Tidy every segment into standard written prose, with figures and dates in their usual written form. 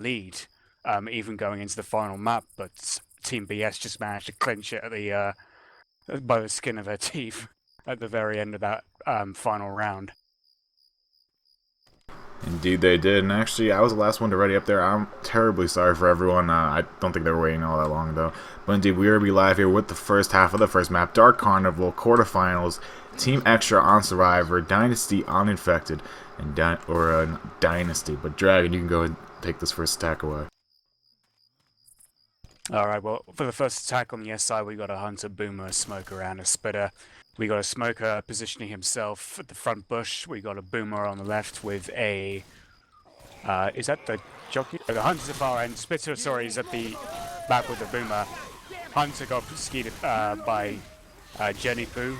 lead, even going into the final map, but Team BS just managed to clinch it at the by the skin of their teeth at the very end of that final round. Indeed they did, and actually I was the last one to ready up there. I'm terribly sorry for everyone. I don't think they were waiting all that long though. But indeed, we are going to be live here with the first half of the first map, Dark Carnival, quarterfinals, Team Extra on Survivor, Dynasty on Infected, and Dynasty. But Dragon, you can go ahead and take this first attack away. Alright, well, for the first attack on the S side, we got a Hunter, Boomer, a Smoker, and a Spitter. We got a Smoker positioning himself at the front bush. We got a Boomer on the left with a... is that the jockey? Oh, the Hunter's at far end. Spitter, sorry, is at the back with the Boomer. Hunter got skeeted by Jenny Poo.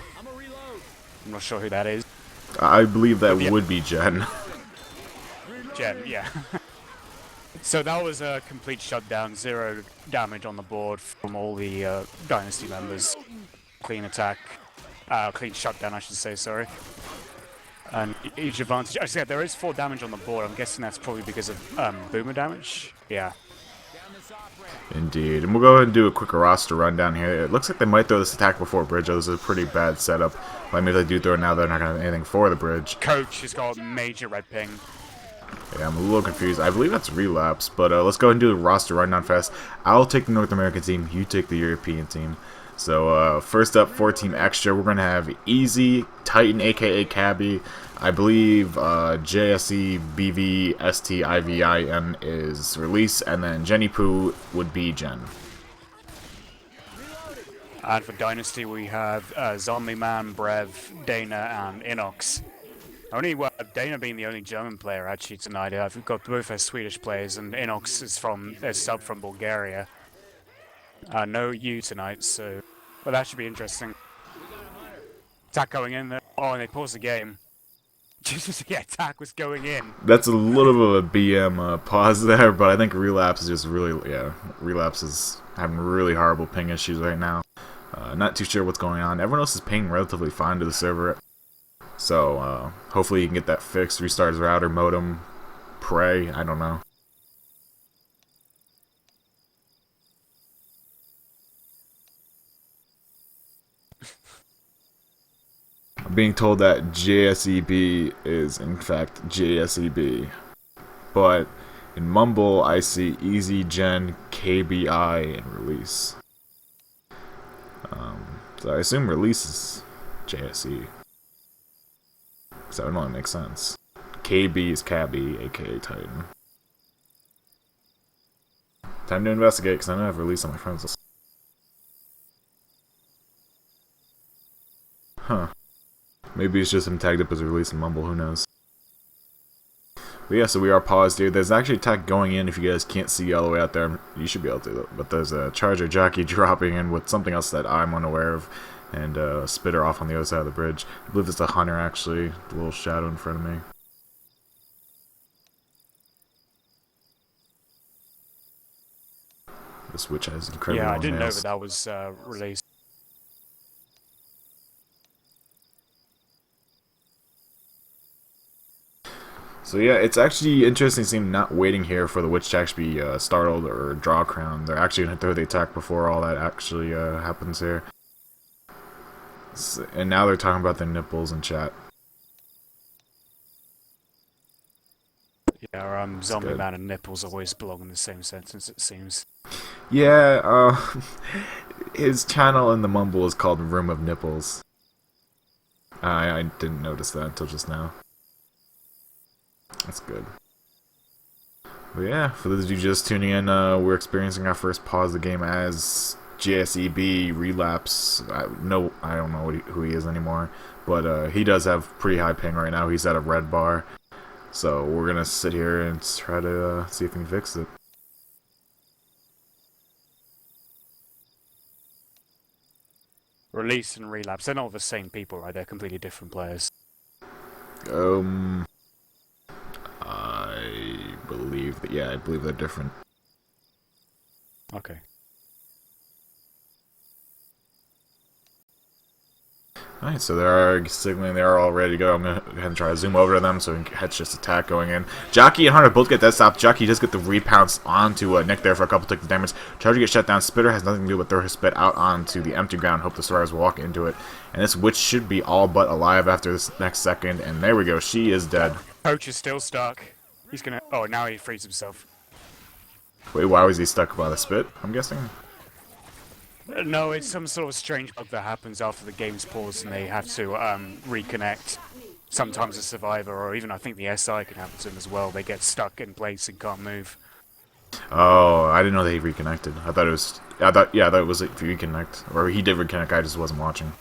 I'm not sure who that is. I believe that would be Jen. Jen, yeah. So that was a complete shutdown, 0 damage on the board from all the Dynasty members. Clean attack. Clean shutdown, I should say, sorry. And each advantage... I said there is 4 damage on the board. I'm guessing that's probably because of Boomer damage. Yeah. Indeed. And we'll go ahead and do a quick roster rundown here. It looks like they might throw this attack before bridge. This is a pretty bad setup. But maybe if they do throw it now, they're not going to have anything for the bridge. Coach has got a major red ping. Yeah, I'm a little confused. I believe that's relapse, but let's go ahead and do a roster rundown fast. I'll take the North American team, you take the European team. So first up for Team Extra, we're going to have Easy, Titan, aka Cabby. I believe JSE, BV, ST, IVIN is Release, and then Jenny Poo would be Jen. And for Dynasty, we have Zombie Man, Brev, Dana, and Inox. Only Dana being the only German player actually tonight. We've got both our Swedish players, and Inox is sub from Bulgaria. No U tonight, so well that should be interesting. Attack going in there. Oh, and they paused the game. Just yeah, attack was going in. That's a little bit of a BM pause there, but I think Relapse is just really Relapse is having really horrible ping issues right now. Not too sure what's going on. Everyone else is pinging relatively fine to the server. So, hopefully you can get that fixed, restart his router, modem, pray, I don't know. I'm being told that JSEB is, in fact, JSEB. But in Mumble, I see Easy, Gen, KBI, and Release. So I assume Release is JSE. So that would only make sense. KB is Cabby, aka Titan. Time to investigate, because I don't have Release on my friends list. Huh. Maybe it's just him tagged up as a Release in Mumble, who knows. But yeah, so we are paused here. There's actually attack going in if you guys can't see all the way out there. You should be able to, but there's a Charger jockey dropping in with something else that I'm unaware of. And a Spitter off on the other side of the bridge. I believe it's a Hunter, actually. The little shadow in front of me. The Switch has incredible Yeah, I didn't nails. know that was released. So yeah, it's actually interesting to see him not waiting here for the Witch to actually be startled or draw a crown. They're actually going to throw the attack before all that actually happens here. And now they're talking about the nipples in chat. Yeah, Zombie Man and nipples always belong in the same sentence, it seems. Yeah, his channel in the Mumble is called Room of Nipples. I didn't notice that until just now. That's good. But yeah, for those of you just tuning in, we're experiencing our first pause of the game as JSEB Relapse. I don't know who he is anymore, but he does have pretty high ping right now. He's at a red bar, so we're gonna sit here and try to see if we can fix it. Release and Relapse, they're not the same people, right? They're completely different players. I believe that, yeah, I believe they're different. Okay. Alright, so they are signaling they are all ready to go. I'm going to go ahead and try to zoom over to them so we can catch this attack going in. Jockey and Hunter both get that stop. Jockey does get the repounce onto Nick there for a couple ticks of damage. Charger gets shut down. Spitter has nothing to do but throw his spit out onto the empty ground. Hope the survivors walk into it. And this witch should be all but alive after this next second. And there we go. She is dead. Coach is still stuck. He's gonna... Oh, now he frees himself. Wait, why was he stuck by the spit, I'm guessing? No, it's some sort of strange bug that happens after the game's paused and they have to reconnect. Sometimes a survivor, or even I think the SI can happen to them as well. They get stuck in place and can't move. Oh, I didn't know they reconnected. I thought it was... I thought it was like reconnect. Or he did reconnect, I just wasn't watching.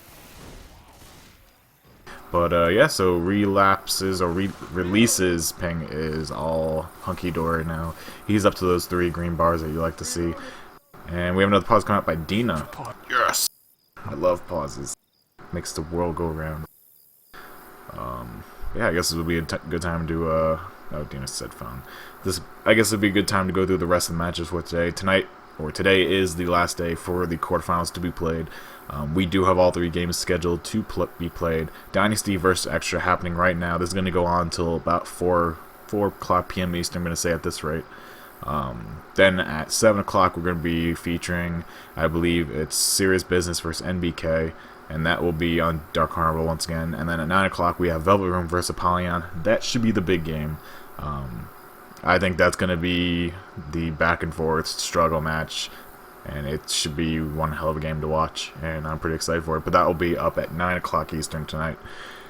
But yeah, so relapses or releases ping is all hunky-dory now. He's up to those 3 green bars that you like to see. And we have another pause coming out by Dina. Yes! I love pauses. Makes the world go around. Yeah, I guess this would be a good time to, oh, Dina said phone. I guess it would be a good time to go through the rest of the matches for today. Today is the last day for the quarterfinals to be played. We do have all 3 games scheduled to be played. Dynasty versus Extra happening right now. This is going to go on until about 4 o'clock p.m. Eastern, I'm going to say at this rate. Then at 7 o'clock we're going to be featuring, I believe it's Serious Business versus NBK, and that will be on Dark Carnival once again. And then at 9 o'clock we have Velvet Room versus Apollyon. That should be the big game. I think that's going to be the back and forth struggle match, and it should be one hell of a game to watch, and I'm pretty excited for it. But that will be up at 9 o'clock Eastern tonight.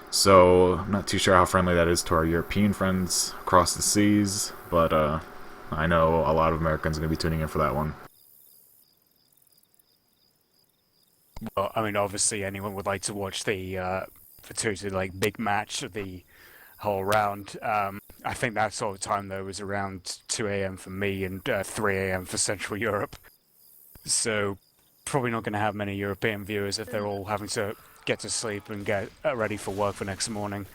So I'm not too sure how friendly that is to our European friends across the seas, but I know a lot of Americans are going to be tuning in for that one. Well, I mean, obviously anyone would like to watch the like big match of the whole round. I think that sort of time though was around 2 a.m. for me and 3 a.m. for Central Europe. So probably not going to have many European viewers if they're all having to get to sleep and get ready for work for next morning.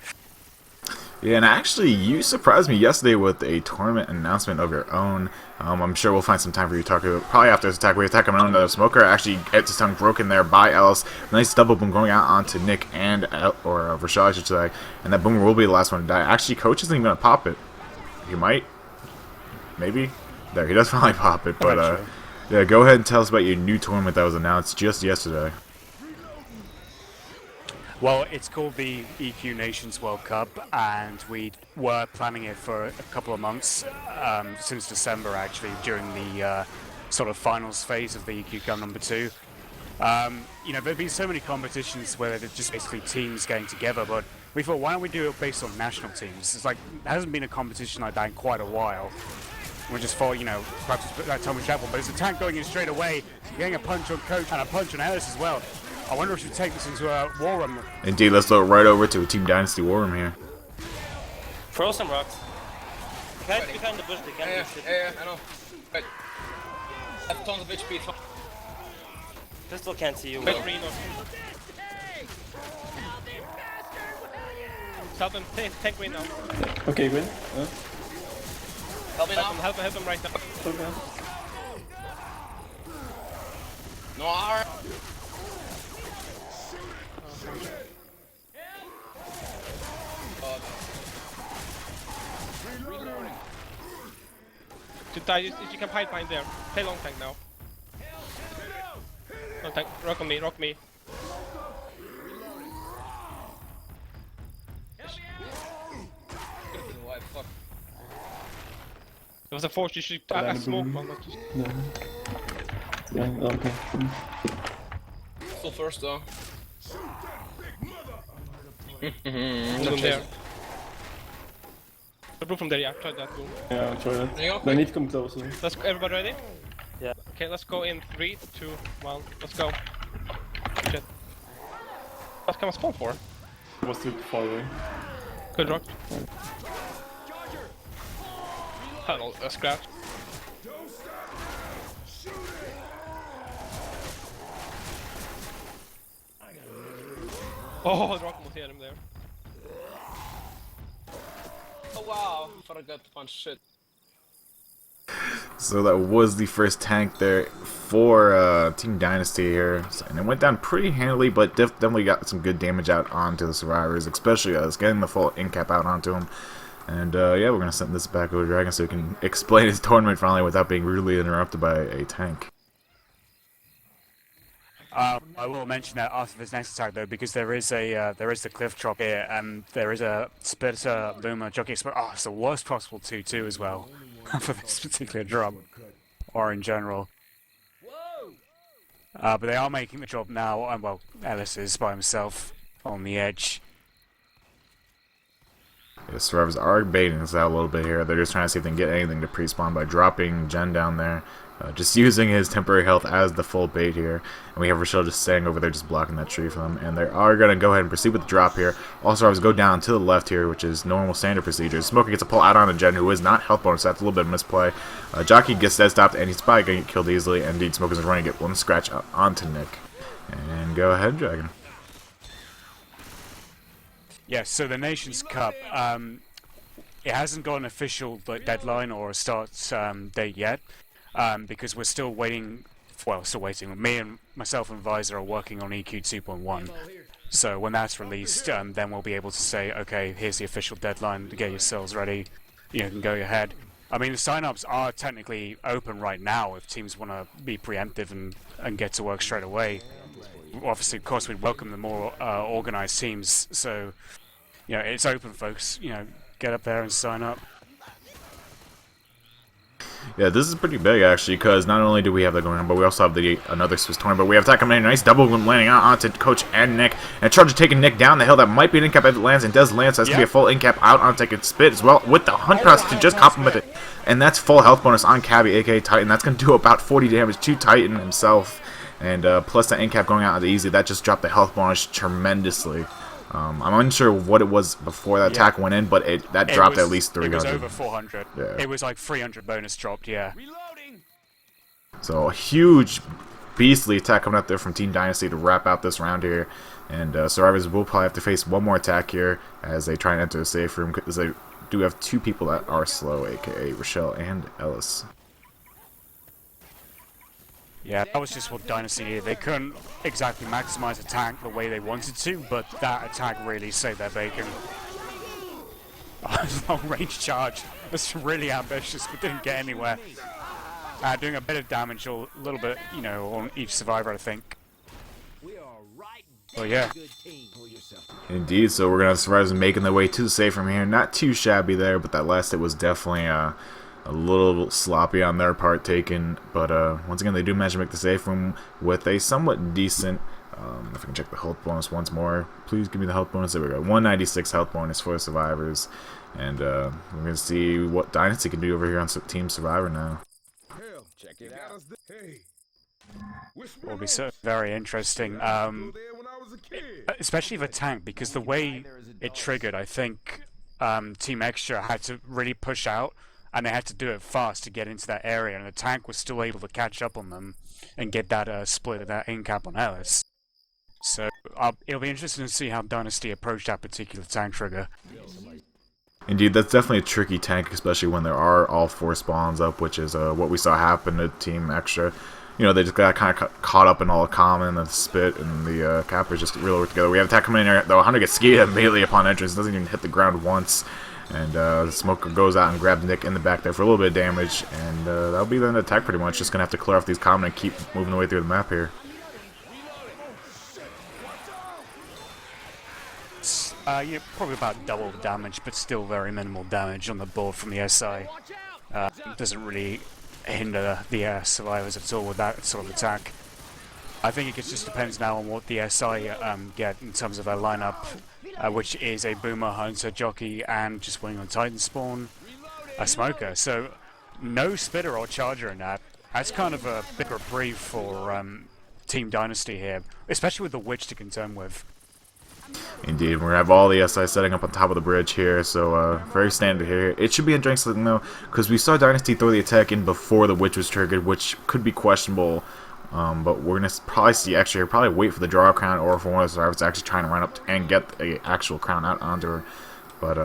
Yeah, and actually, you surprised me yesterday with a tournament announcement of your own. I'm sure we'll find some time for you to talk about. Probably after this attack, we attack him on another smoker. Actually, gets his tongue broken there by Ellis. Nice double boom going out onto Nick and Rashad, I should say. And that boomer will be the last one to die. Actually, Coach isn't even going to pop it. He might. Maybe. There, he does finally pop it. But yeah, go ahead and tell us about your new tournament that was announced just yesterday. Well, it's called the EQ Nations World Cup, and we were planning it for a couple of months, since December actually, during the sort of finals phase of the EQ Cup number 2. You know, there have been so many competitions where they're just basically teams getting together, but we thought, why don't we do it based on national teams? It's like, there hasn't been a competition like that in quite a while. We just thought, you know, perhaps it's that time we travel, but there's a tank going in straight away, getting a punch on Coach and a punch on Ellis as well. I wonder if we should take this into a war room. Indeed, let's go right over to a Team Dynasty war room here. Throw some rocks. Behind the bush, they can't do shit. Yeah, I know. Wait. I have tons of HP. Pistol can't see you. Wait. Help him, take green now. Okay, green. Help me now. Help him right now. Okay. No R. To die, you can hide behind there. Play long tank now. Long tank, rock on me, rock me. Why fuck? There was a force, you should a smoke one, not just... No. Yeah, okay. Still first though. Boom there. The boom from there, yeah, try that boom. Yeah, I'll try that. There you go. But I need to come closer. Let's go, everybody ready? Yeah. Okay, let's go in 3, 2, 1, let's go. Shit. What can I spawn for? It was too far away. Good rock. Hello, a scratch. Oh, the rock almost hit him there. Oh wow, I thought I got to punch shit. So that was the first tank there for Team Dynasty here, and it went down pretty handily, but definitely got some good damage out onto the survivors, especially us getting the full in cap out onto him. And yeah, we're gonna send this back over to Dragon so he can explain his tournament finally without being rudely interrupted by a tank. I will mention that after this next attack though, because there is the cliff drop here, and there is a splitter boomer jockey split. Oh, it's the worst possible 2-2 as well for this particular drop, or in general. But they are making the drop now, and well, Ellis is by himself on the edge. Yeah, survivors are baiting this out a little bit here. They're just trying to see if they can get anything to pre-spawn by dropping Jen down there. Just using his temporary health as the full bait here. And we have Rochelle just staying over there, just blocking that tree from him. And they are going to go ahead and proceed with the drop here. All survivors go down to the left here, which is normal standard procedure. Smoker gets a pull out on the Jen, who is not health bonus. That's a little bit of misplay. Jockey gets dead stopped, and he's probably going to get killed easily. And indeed, Smoker's running to get one scratch out onto Nick. And go ahead, Dragon. Yes, so the Nations Cup, it hasn't got an official deadline or a start date yet, because we're still waiting. Well, still waiting. Me and myself and Visor are working on EQ 2.1. So when that's released, then we'll be able to say, okay, here's the official deadline to get yourselves ready. You can go ahead. I mean, the sign-ups are technically open right now if teams want to be preemptive and get to work straight away. Obviously, of course, we'd welcome the more organized teams. So, it's open, folks. Get up there and sign up. Yeah, this is pretty big actually, because not only do we have that going on, but we also have another Swiss tournament. But we have attack coming in, nice double landing out onto Coach and Nick, and Charger taking Nick down the hill. That might be an incap if it lands, and does land, so that's gonna be a full incap out on taking Spit as well with the Hunt Pass to just complement it, and that's full health bonus on Cabby, aka Titan. That's gonna do about 40 damage to Titan himself, and plus that incap going out on the easy, that just dropped the health bonus tremendously. I'm unsure what it was before that attack went in, but that dropped at least 300. It was over 400. Yeah. It was like 300 bonus dropped, yeah. So a huge, beastly attack coming out there from Team Dynasty to wrap out this round here. And survivors will probably have to face one more attack here as they try and enter a safe room, because they do have two people that are slow, aka Rochelle and Ellis. Yeah, that was just what Dynasty needed. They couldn't exactly maximize attack the way they wanted to, but that attack really saved their bacon. Long range charge. That's really ambitious, but didn't get anywhere. Doing a bit of damage, a little bit, on each survivor, I think. Well, yeah. Indeed, so we're going to have survivors making their way to the safe room here. Not too shabby there, but that last hit was definitely a little sloppy on their part taken, but once again they do manage to make the safe room with a somewhat decent, if I can check the health bonus once more, please give me the health bonus. There we go, 196 health bonus for the survivors, and we're going to see what Dynasty can do over here on Team Survivor now. Will be so very interesting, especially the tank, because the way it triggered, I think Team Extra had to really push out, and they had to do it fast to get into that area, and the tank was still able to catch up on them and get that split of that incap on Ellis. So it'll be interesting to see how Dynasty approach that particular tank trigger. Indeed, that's definitely a tricky tank, especially when there are all four spawns up, which is what we saw happen to Team Extra. They just got kind of caught up in all the common and the spit, and the cappers just really work together. We have attack coming in there, though. Hunter gets skied immediately upon entrance, doesn't even hit the ground once. And the Smoker goes out and grabs Nick in the back there for a little bit of damage, and that'll be the end of the attack pretty much. Just going to have to clear off these common and keep moving the way through the map here. Yeah, probably about double the damage, but still very minimal damage on the board from the SI. Doesn't really hinder the survivors at all with that sort of attack. I think it just depends now on what the SI get in terms of their lineup, which is a Boomer, Hunter, Jockey, and just waiting on Titan spawn, a Smoker. So no Spitter or Charger in that. That's kind of a big reprieve for Team Dynasty here, especially with the Witch to contend with. Indeed, we're going to have all the SI setting up on top of the bridge here, so very standard here. It should be interesting though, because we saw Dynasty throw the attack in before the Witch was triggered, which could be questionable. But we're going to probably see Extra here, probably wait for the draw crown, or for one of the survivors actually trying to run up and get the actual crown out onto her. But,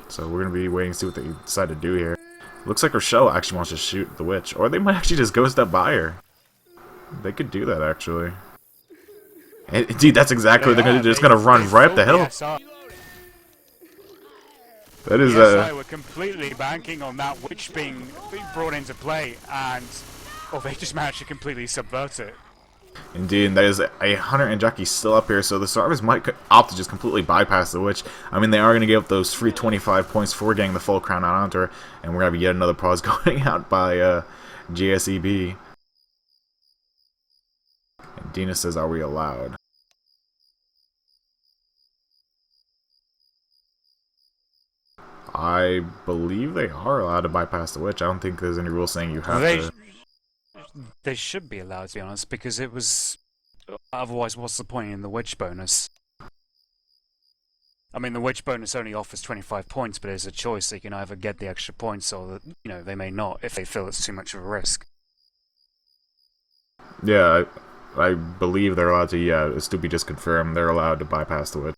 so we're going to be waiting to see what they decide to do here. Looks like Rochelle actually wants to shoot the witch. Or they might actually just ghost up by her. They could do that, actually. And, dude, that's exactly what they're going to do. They're just going to run right up the hill. That is, we're completely banking on that witch being brought into play, and they just managed to completely subvert it. Indeed, and that is a Hunter and Jackie still up here, so the survivors might opt to just completely bypass the witch. I mean, they are going to give up those free 25 points for getting the full crown out onto her, and we're going to have yet another pause going out by GSEB. And Dina says, are we allowed? I believe they are allowed to bypass the witch. I don't think there's any rule saying you have to. They should be allowed, to be honest, because it was... Otherwise, what's the point in the witch bonus? I mean, the witch bonus only offers 25 points, but there's a choice. They can either get the extra points or, they may not if they feel it's too much of a risk. Yeah, I believe they're allowed to, yeah, it's to be just confirmed, they're allowed to bypass the witch.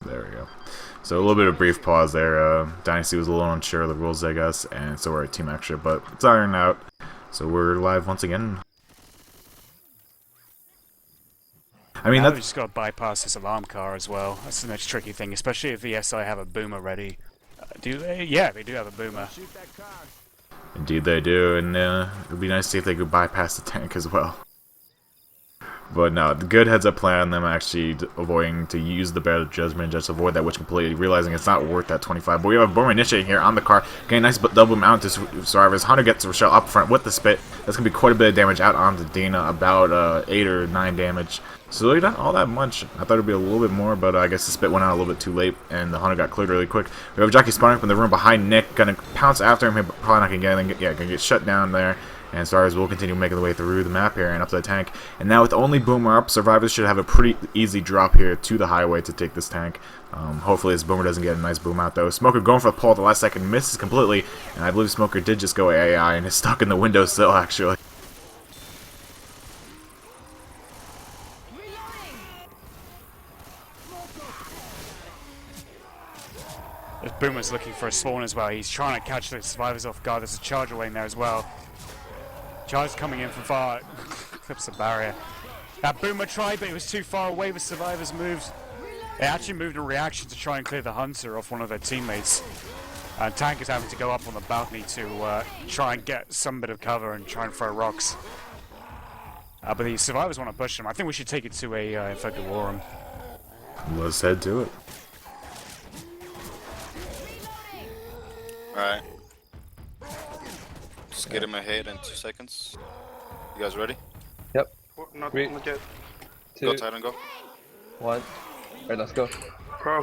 There we go. So a little bit of brief pause there. Dynasty was a little unsure of the rules, I guess, and so we're at Team Extra, but it's ironed out. So we're live once again. I mean, that's just got to bypass this alarm car as well. That's the next tricky thing, especially if the SI have a boomer ready. Do they? Yeah, they do have a boomer. Indeed they do, and it would be nice to see if they could bypass the tank as well. But no, the good heads up plan on them actually avoiding to use the Bear of Judgment, just avoid that witch completely, realizing it's not worth that 25. But we have a boomer initiating here on the car, getting a nice double mount to survivors. Hunter gets Rochelle up front with the spit. That's going to be quite a bit of damage out onto Dina, about 8 or 9 damage. So really not all that much. I thought it would be a little bit more, but I guess the spit went out a little bit too late, and the Hunter got cleared really quick. We have Jackie spawning up in the room behind Nick, going to pounce after him, probably not going to get anything. Yeah, going to get shut down there. And Survivors will continue making their way through the map here and up to the tank. And now with only Boomer up, Survivors should have a pretty easy drop here to the highway to take this tank. Hopefully this Boomer doesn't get a nice boom out though. Smoker going for the pull at the last second, misses completely. And I believe Smoker did just go AI and is stuck in the windowsill actually. This Boomer's looking for a spawn as well. He's trying to catch the Survivors off guard. There's a Charger lane there as well. Charger's coming in from far. Clips the barrier. That Boomer tried, but it was too far away with Survivors' moves. They actually moved a reaction to try and clear the Hunter off one of their teammates. And Tank is having to go up on the balcony to try and get some bit of cover and try and throw rocks. But the Survivors want to push him. I think we should take it to a Infected War Room. Let's head to it. Alright. Just get him ahead in 2 seconds. You guys ready? Yep. Not 3, yet. 2, Go tight and go. 1. Alright, let's go. Pro.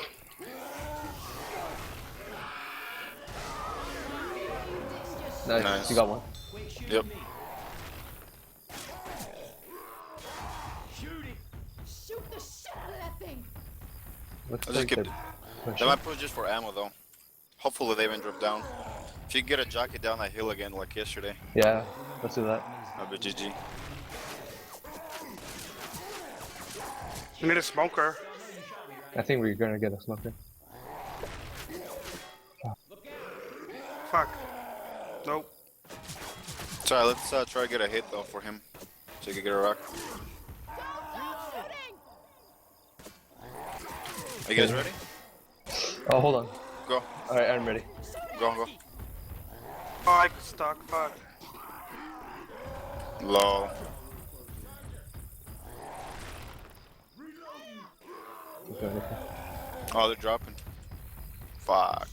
Nice. You got one. Yep. Shoot the shit out of that thing. Looks I'll just like keep. they're They might push just for ammo though. Hopefully they won't drop down. If you get a jockey down that hill again like yesterday, Yeah, let's do that. I'll be GG. We need a smoker. I think we're gonna get a smoker. Fuck. Nope. Sorry, let's try to get a hit though for him, so you can get a rock. Are you guys ready? Oh, hold on. Go. Alright, I'm ready. Go. Oh, I got stuck. Fuck. Low. Okay. Oh, they're dropping. Fuck.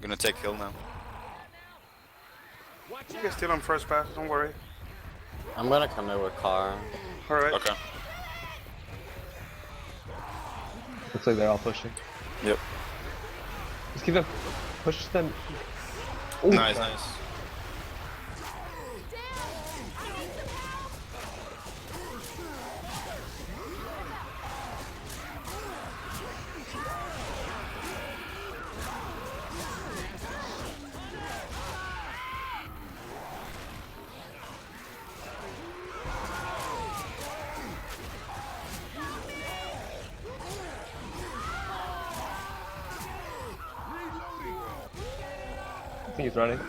Gonna take hill now. You can steal him first pass. Don't worry. I'm gonna come in with car. Alright. Okay. Looks like they're all pushing. Yep. Just keep them. Push them. Ooh, Nice. think he's running.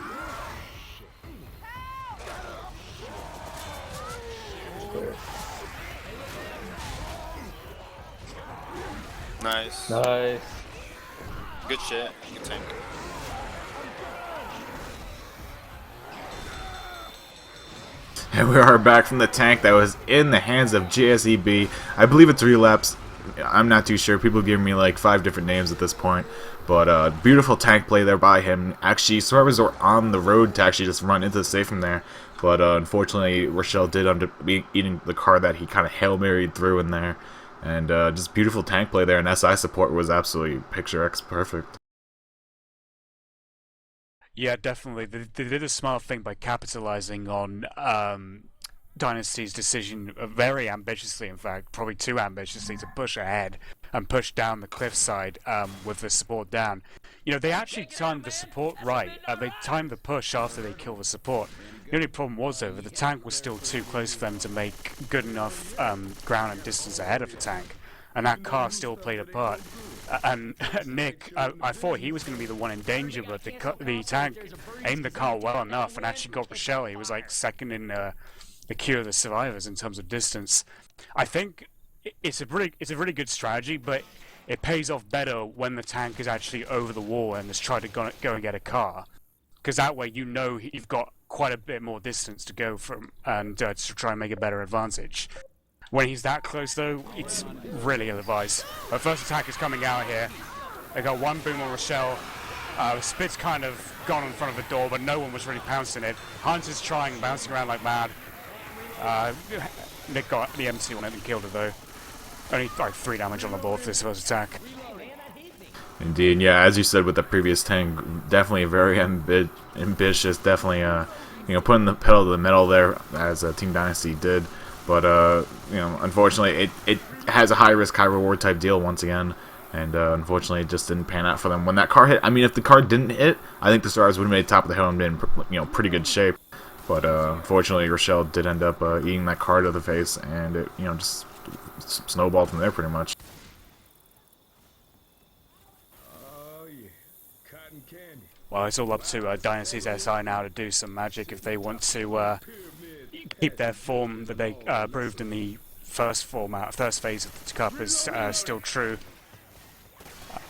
Nice. Nice. Good shit. Good tank. And we are back from the tank that was in the hands of JSEB. I believe it's Relapse. I'm not too sure. People give me like 5 different names at this point. But beautiful tank play there by him. Actually, survivors were on the road to actually just run into the safe from there. But unfortunately, Rochelle did end up eating the car that he kind of Hail Married through in there. And just beautiful tank play there. And SI support was absolutely picture-ex perfect. Yeah, definitely. They did a smart thing by capitalizing on Dynasty's decision, very ambitiously, in fact, probably too ambitiously, to push ahead and push down the cliffside with the support down. You know, they actually timed the support right. They timed the push after they killed the support. The only problem was, though, that the tank was still too close for them to make good enough ground and distance ahead of the tank. And that car still played a part. And Nick, I thought he was going to be the one in danger, but the tank aimed the car well enough and actually got Rochelle. He was like second in the queue of the survivors in terms of distance. I think it's a really good strategy, but it pays off better when the tank is actually over the wall and has tried to go and get a car, because that way you know you've got quite a bit more distance to go from and to try and make a better advantage. When he's that close, though, it's really ill-advised. Our first attack is coming out here. They got one boom on Rochelle. Spit's kind of gone in front of the door, but no one was really pouncing it. Hunter's trying, bouncing around like mad. Nick got the M2 on it and killed it, though. Only like 3 damage on the board for this first attack. Indeed, yeah, as you said with the previous tank, definitely very ambitious, definitely, you know, putting the pedal to the metal there, as Team Dynasty did. But, you know, unfortunately, it has a high-risk, high-reward type deal once again. And, unfortunately, it just didn't pan out for them. When that car hit, I mean, if the car didn't hit, I think the Stars would have made top of the hill and been, you know, pretty good shape. But, unfortunately, Rochelle did end up eating that car to the face, and it, you know, just snowballed from there pretty much. Well, it's all up to Dynasty's SI now to do some magic if they want to keep their form that they proved in the first phase of the Cup is still true.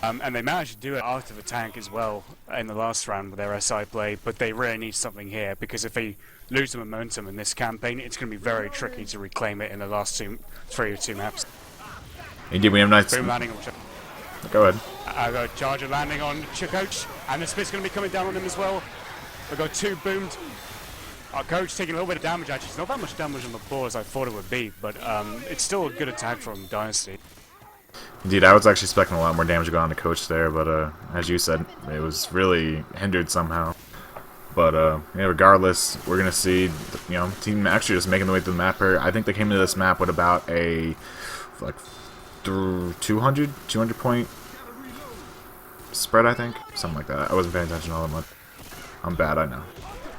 And they managed to do it after the tank as well in the last round with their SI play, but they really need something here, because if they lose the momentum in this campaign, it's going to be very tricky to reclaim it in the last 3 or 2 maps. Indeed, we have nice... Boom landing on... Go ahead. I got Charger landing on Coach, and the Spit's going to be coming down on him as well. We've got 2 boomed. Our Coach taking a little bit of damage, actually. It's not that much damage on the board as I thought it would be, but it's still a good attack from Dynasty. Indeed, I was actually expecting a lot more damage to go on the Coach there, but as you said, it was really hindered somehow. But yeah, regardless, we're going to see, you know, Team actually just making the way through the map here. I think they came into this map with about a, like, 200 point spread, I think. Something like that. I wasn't paying attention all that much. I'm bad, I know.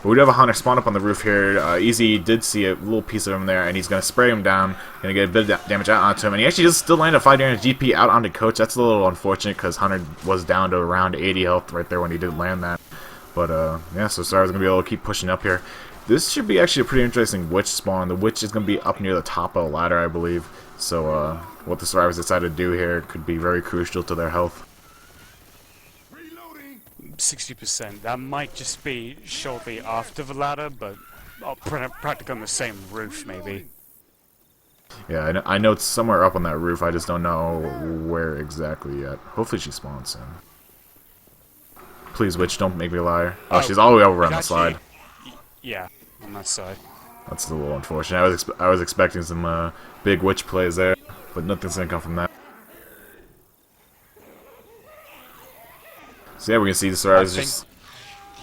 But we do have a Hunter spawn up on the roof here. Easy did see a little piece of him there, and he's going to spray him down. Going to get a bit of damage out onto him. And he actually does still land a 5 damage GP out onto Coach. That's a little unfortunate because Hunter was down to around 80 health right there when he did land that. But yeah, so Star's going to be able to keep pushing up here. This should be actually a pretty interesting Witch spawn. The Witch is going to be up near the top of the ladder, I believe. So what the survivors decide to do here could be very crucial to their health. 60%. That might just be shortly after the ladder, but practically on the same roof, maybe. Yeah, I know it's somewhere up on that roof. I just don't know where exactly yet. Hopefully she spawns soon. Please, Witch, don't make me a liar. Oh, she's all the way over on the side. Yeah, on that side. That's a little unfortunate. I was expecting some big Witch plays there, but nothing's gonna come from that. So yeah, we can see the survivors just...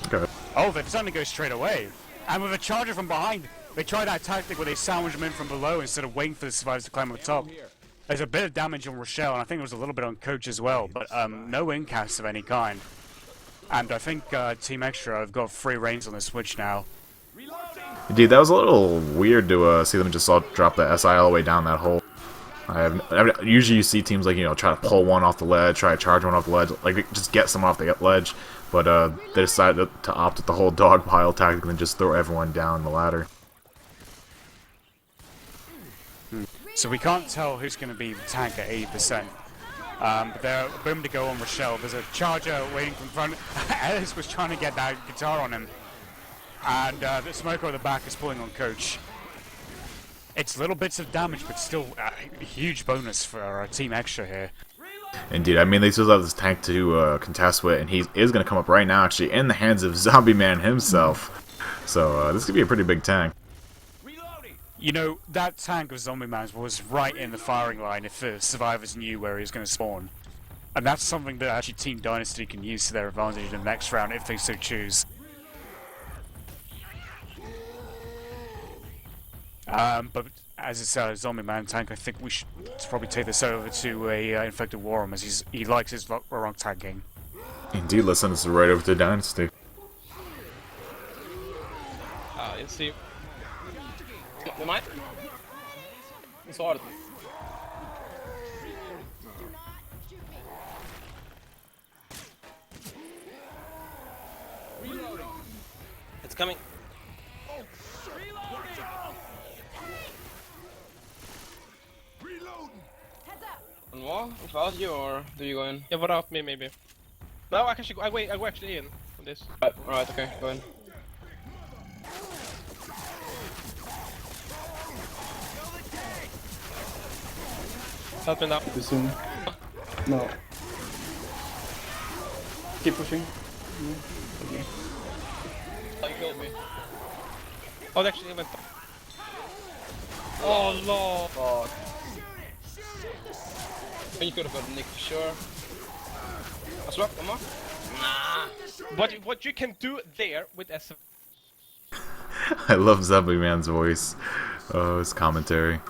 Okay. Oh, they're starting to go straight away. And with a Charger from behind, they try that tactic where they sandwich them in from below instead of waiting for the survivors to climb on the top. There's a bit of damage on Rochelle, and I think there was a little bit on Coach as well, but no incasts of any kind. And I think Team Extra have got free reigns on this Witch now. Indeed, that was a little weird to see them just all drop the SI all the way down that hole. Usually you see teams like, you know, try to pull one off the ledge, try to charge one off the ledge, like just get someone off the ledge. But they decided to opt with the whole dog pile tactic and just throw everyone down the ladder. So we can't tell who's going to be the tank at 80%. But they're boom to go on Rochelle. There's a charger waiting in front. Ellis was trying to get that guitar on him. And the smoke on the back is pulling on Coach. It's little bits of damage, but still a huge bonus for our Team Extra here. Indeed, I mean, they still have this tank to contest with, and he is going to come up right now, actually, in the hands of Zombie Man himself. So this could be a pretty big tank. You know, that tank of Zombie Man's was right in the firing line if the survivors knew where he was going to spawn. And that's something that actually Team Dynasty can use to their advantage in the next round if they so choose. But as it's a Zombie Man tank, I think we should probably take this over to a Infected Warham, as he likes his rock tanking. Indeed, let's send this right over to Dynasty. Let's see. Vem är? Svaret. It's coming. On wall? Without you, or do you go in? Yeah, without me maybe. No, I go actually in on this. Right, okay, go in. Help me now. Too soon. No. Keep pushing. Okay. Oh, you killed me. Oh, they actually went. Oh no! Fuck. You could have got Nick for sure. I swap, come on. Nah. What you can do there with S. I love Zombie Man's voice. Oh, his commentary.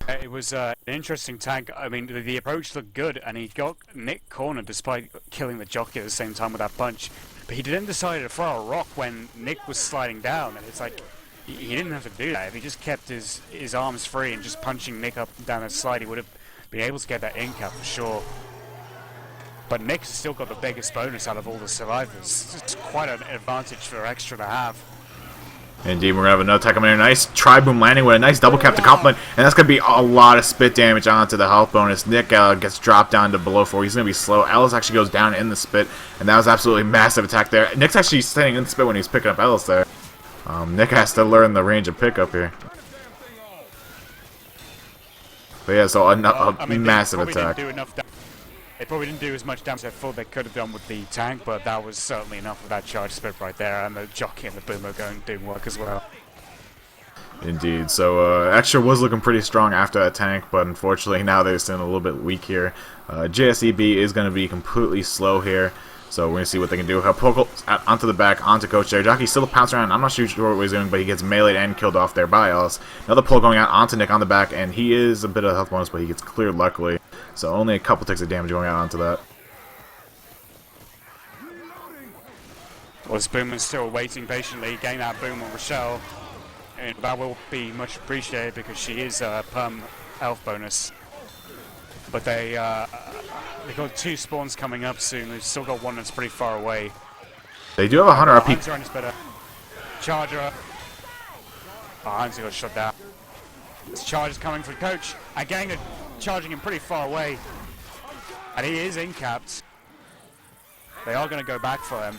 It was an interesting tank. I mean, the approach looked good, and he got Nick cornered despite killing the jockey at the same time with that punch. But he didn't decide to throw a rock when Nick was sliding down, and it's like, he didn't have to do that. If he just kept his arms free and just punching Nick up and down that slide, he would have been able to get that in cap for sure. But Nick's still got the biggest bonus out of all the survivors. It's quite an advantage for Extra to have. Indeed, we're going to have another attack coming in. A nice tri-boom landing with a nice double cap to complement. And that's going to be a lot of spit damage onto the health bonus. Nick gets dropped down to below 4. He's going to be slow. Ellis actually goes down in the spit. And that was absolutely massive attack there. Nick's actually staying in the spit when he's picking up Ellis there. Nick has to learn the range of pickup here. But yeah, so massive attack. They probably didn't do as much damage as I thought they could have done with the tank, but that was certainly enough of that charge spit right there, and the jockey and the boomer doing work as well. Indeed. So Extra was looking pretty strong after that tank, but unfortunately now they're still a little bit weak here. JSEB is going to be completely slow here, so we're going to see what they can do. Poke onto the back, onto Coach there. Jockey still pouncing around. I'm not sure what he's doing, but he gets meleeed and killed off there by Ellis. Another pull going out onto Nick on the back, and he is a bit of a health bonus, but he gets cleared luckily. So only a couple ticks of damage going out onto that. Well, Boomer's still waiting patiently, getting that boom on Rochelle. And that will be much appreciated because she is a perm health bonus. But they've got 2 spawns coming up soon. They've still got one that's pretty far away. They do have a Hunter up. Hunter is better. Charger. Oh, Hunter got shot down. This charge is coming from Coach. Again, charging him pretty far away. And he is in-capped. They are going to go back for him.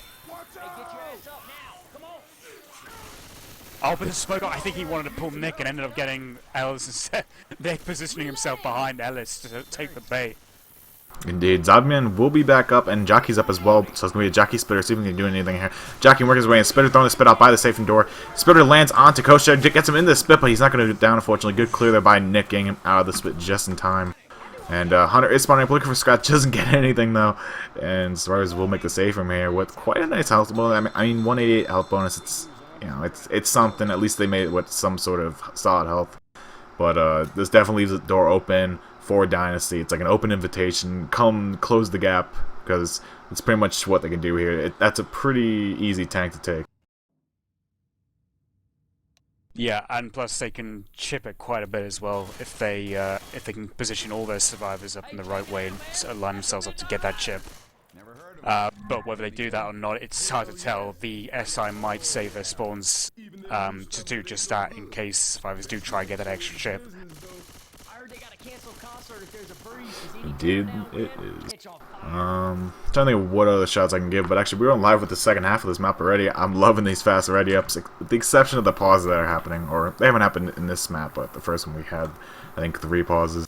Oh, but the smoke, I think he wanted to pull Nick and ended up getting Ellis instead. Nick positioning himself behind Ellis to take the bait. Indeed. Zodman will be back up, and Jockey's up as well, so it's going to be a Jockey Spitter, see if we can do anything here. Jockey working his way in, Spitter throwing the spit out by the safe door. Spitter lands onto Coach there, gets him into the spit, but he's not going to go down, unfortunately. Good clear there by Nick, getting him out of the spit just in time. And Hunter is spawning up, looking for Scratch, doesn't get anything though. And Survivors will make the save from here with quite a nice health bonus. I mean 188 health bonus, it's, you know, it's something. At least they made it with some sort of solid health. But this definitely leaves the door open for Dynasty. It's like an open invitation. Come close the gap, because it's pretty much what they can do here. That's a pretty easy tank to take. Yeah, and plus they can chip it quite a bit as well if they can position all their survivors up in the right way and line themselves up to get that chip. But whether they do that or not, it's hard to tell. The SI might save their spawns to do just that in case survivors do try and get that extra chip. Indeed, it is. Trying to think of what other shots I can give, but actually we're on live with the second half of this map already. I'm loving these fast ready ups, with the exception of the pauses that are happening, or they haven't happened in this map, but the first one we had, I think, 3 pauses.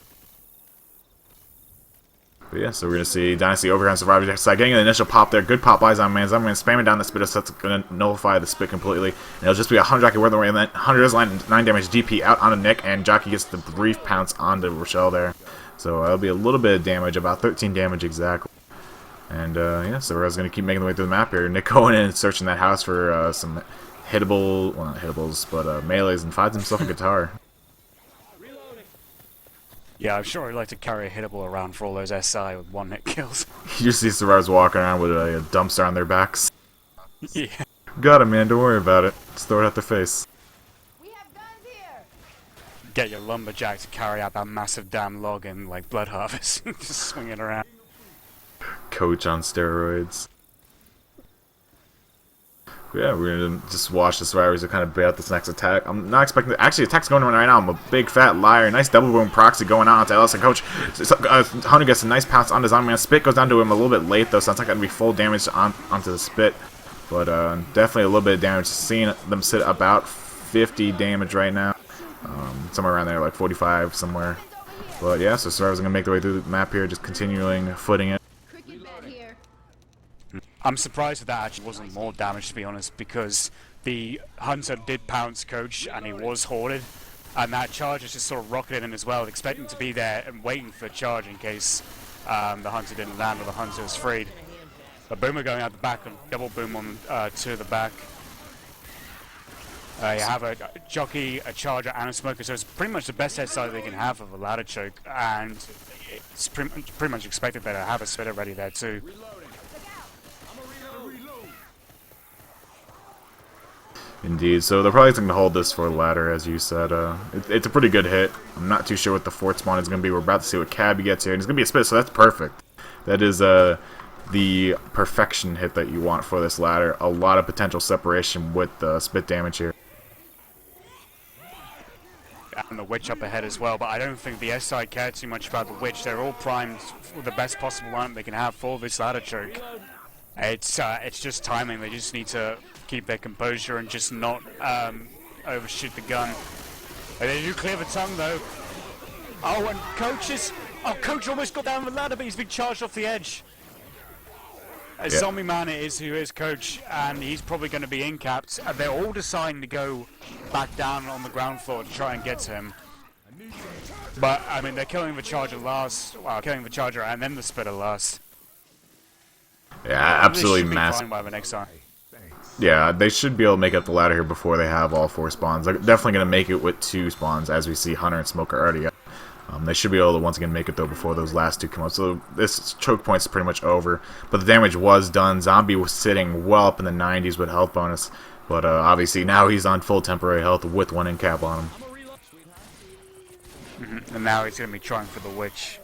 But yeah, so we're going to see Dynasty overground survivors side getting an initial pop there. Good pop by Zombie Man spamming down the spitter, so that's going to nullify the spit completely. And it'll just be 100 Jockey worth away, and then 100 does land 9 damage DP out onto Nick, and Jockey gets the brief pounce onto Rochelle there. So that'll be a little bit of damage, about 13 damage exactly. And yeah, so we're going to keep making the way through the map here. Nick going in and searching that house for some hittable, well not hittables, but melees, and finds himself a guitar. Yeah, I'm sure I'd like to carry a hittable around for all those SI with 1-hit kills. You just see survivors walking around with a dumpster on their backs. Yeah. Got it, man, don't worry about it. Just throw it at their face. We have guns here. Get your lumberjack to carry out that massive damn log in like Blood Harvest. Just swing it around. Coach on steroids. Yeah, we're gonna just watch the survivors to kind of bait out this next attack. I'm not expecting. Actually, attack's going on right now. I'm a big fat liar. Nice double boom proxy going on to Ellis and Coach. Hunter gets a nice pounce onto Zombie Man. Spit goes down to him a little bit late though, so it's not gonna be full damage onto the spit, but definitely a little bit of damage. Seeing them sit about 50 damage right now, somewhere around there, like 45 somewhere. But yeah, so survivors are gonna make their way through the map here, just continuing footing it. I'm surprised that actually wasn't more damage, to be honest, because the Hunter did pounce Coach and he was hoarded, and that charge is just sort of rocketed in as well, expecting to be there and waiting for a charge in case the Hunter didn't land or the Hunter was freed. But Boomer going out the back and double boom on to the back. You have a jockey, a charger, and a smoker, so it's pretty much the best head side they can have of a ladder choke, and it's pretty much expected that to have a spitter ready there too. Indeed, so they're probably going to hold this for a ladder, as you said. It's a pretty good hit. I'm not too sure what the fort spawn is going to be. We're about to see what Cabby gets here, and it's going to be a spit, so that's perfect. That is the perfection hit that you want for this ladder. A lot of potential separation with the spit damage here. And the Witch up ahead as well, but I don't think the SI care too much about the Witch. They're all primed for the best possible lineup they can have for this ladder choke. It's just timing. They just need to keep their composure and just not overshoot the gun. And they do clear the tongue though. Oh, and Coach almost got down the ladder, but he's been charged off the edge. Zombie Man it is who is Coach, and he's probably going to be in-capped. They're all deciding to go back down on the ground floor to try and get to him. But, I mean, they're killing the Charger last, killing the Charger and then the Spitter last. Yeah, absolutely massive. By the next time. Yeah, they should be able to make up the ladder here before they have all 4 spawns. They're definitely going to make it with 2 spawns, as we see Hunter and Smoker already up. They should be able to once again make it though before those last 2 come out. So this choke point's pretty much over. But the damage was done. Zombie was sitting well up in the 90s with health bonus. But obviously now he's on full temporary health with 1 in cap on him. And now he's going to be trying for the Witch.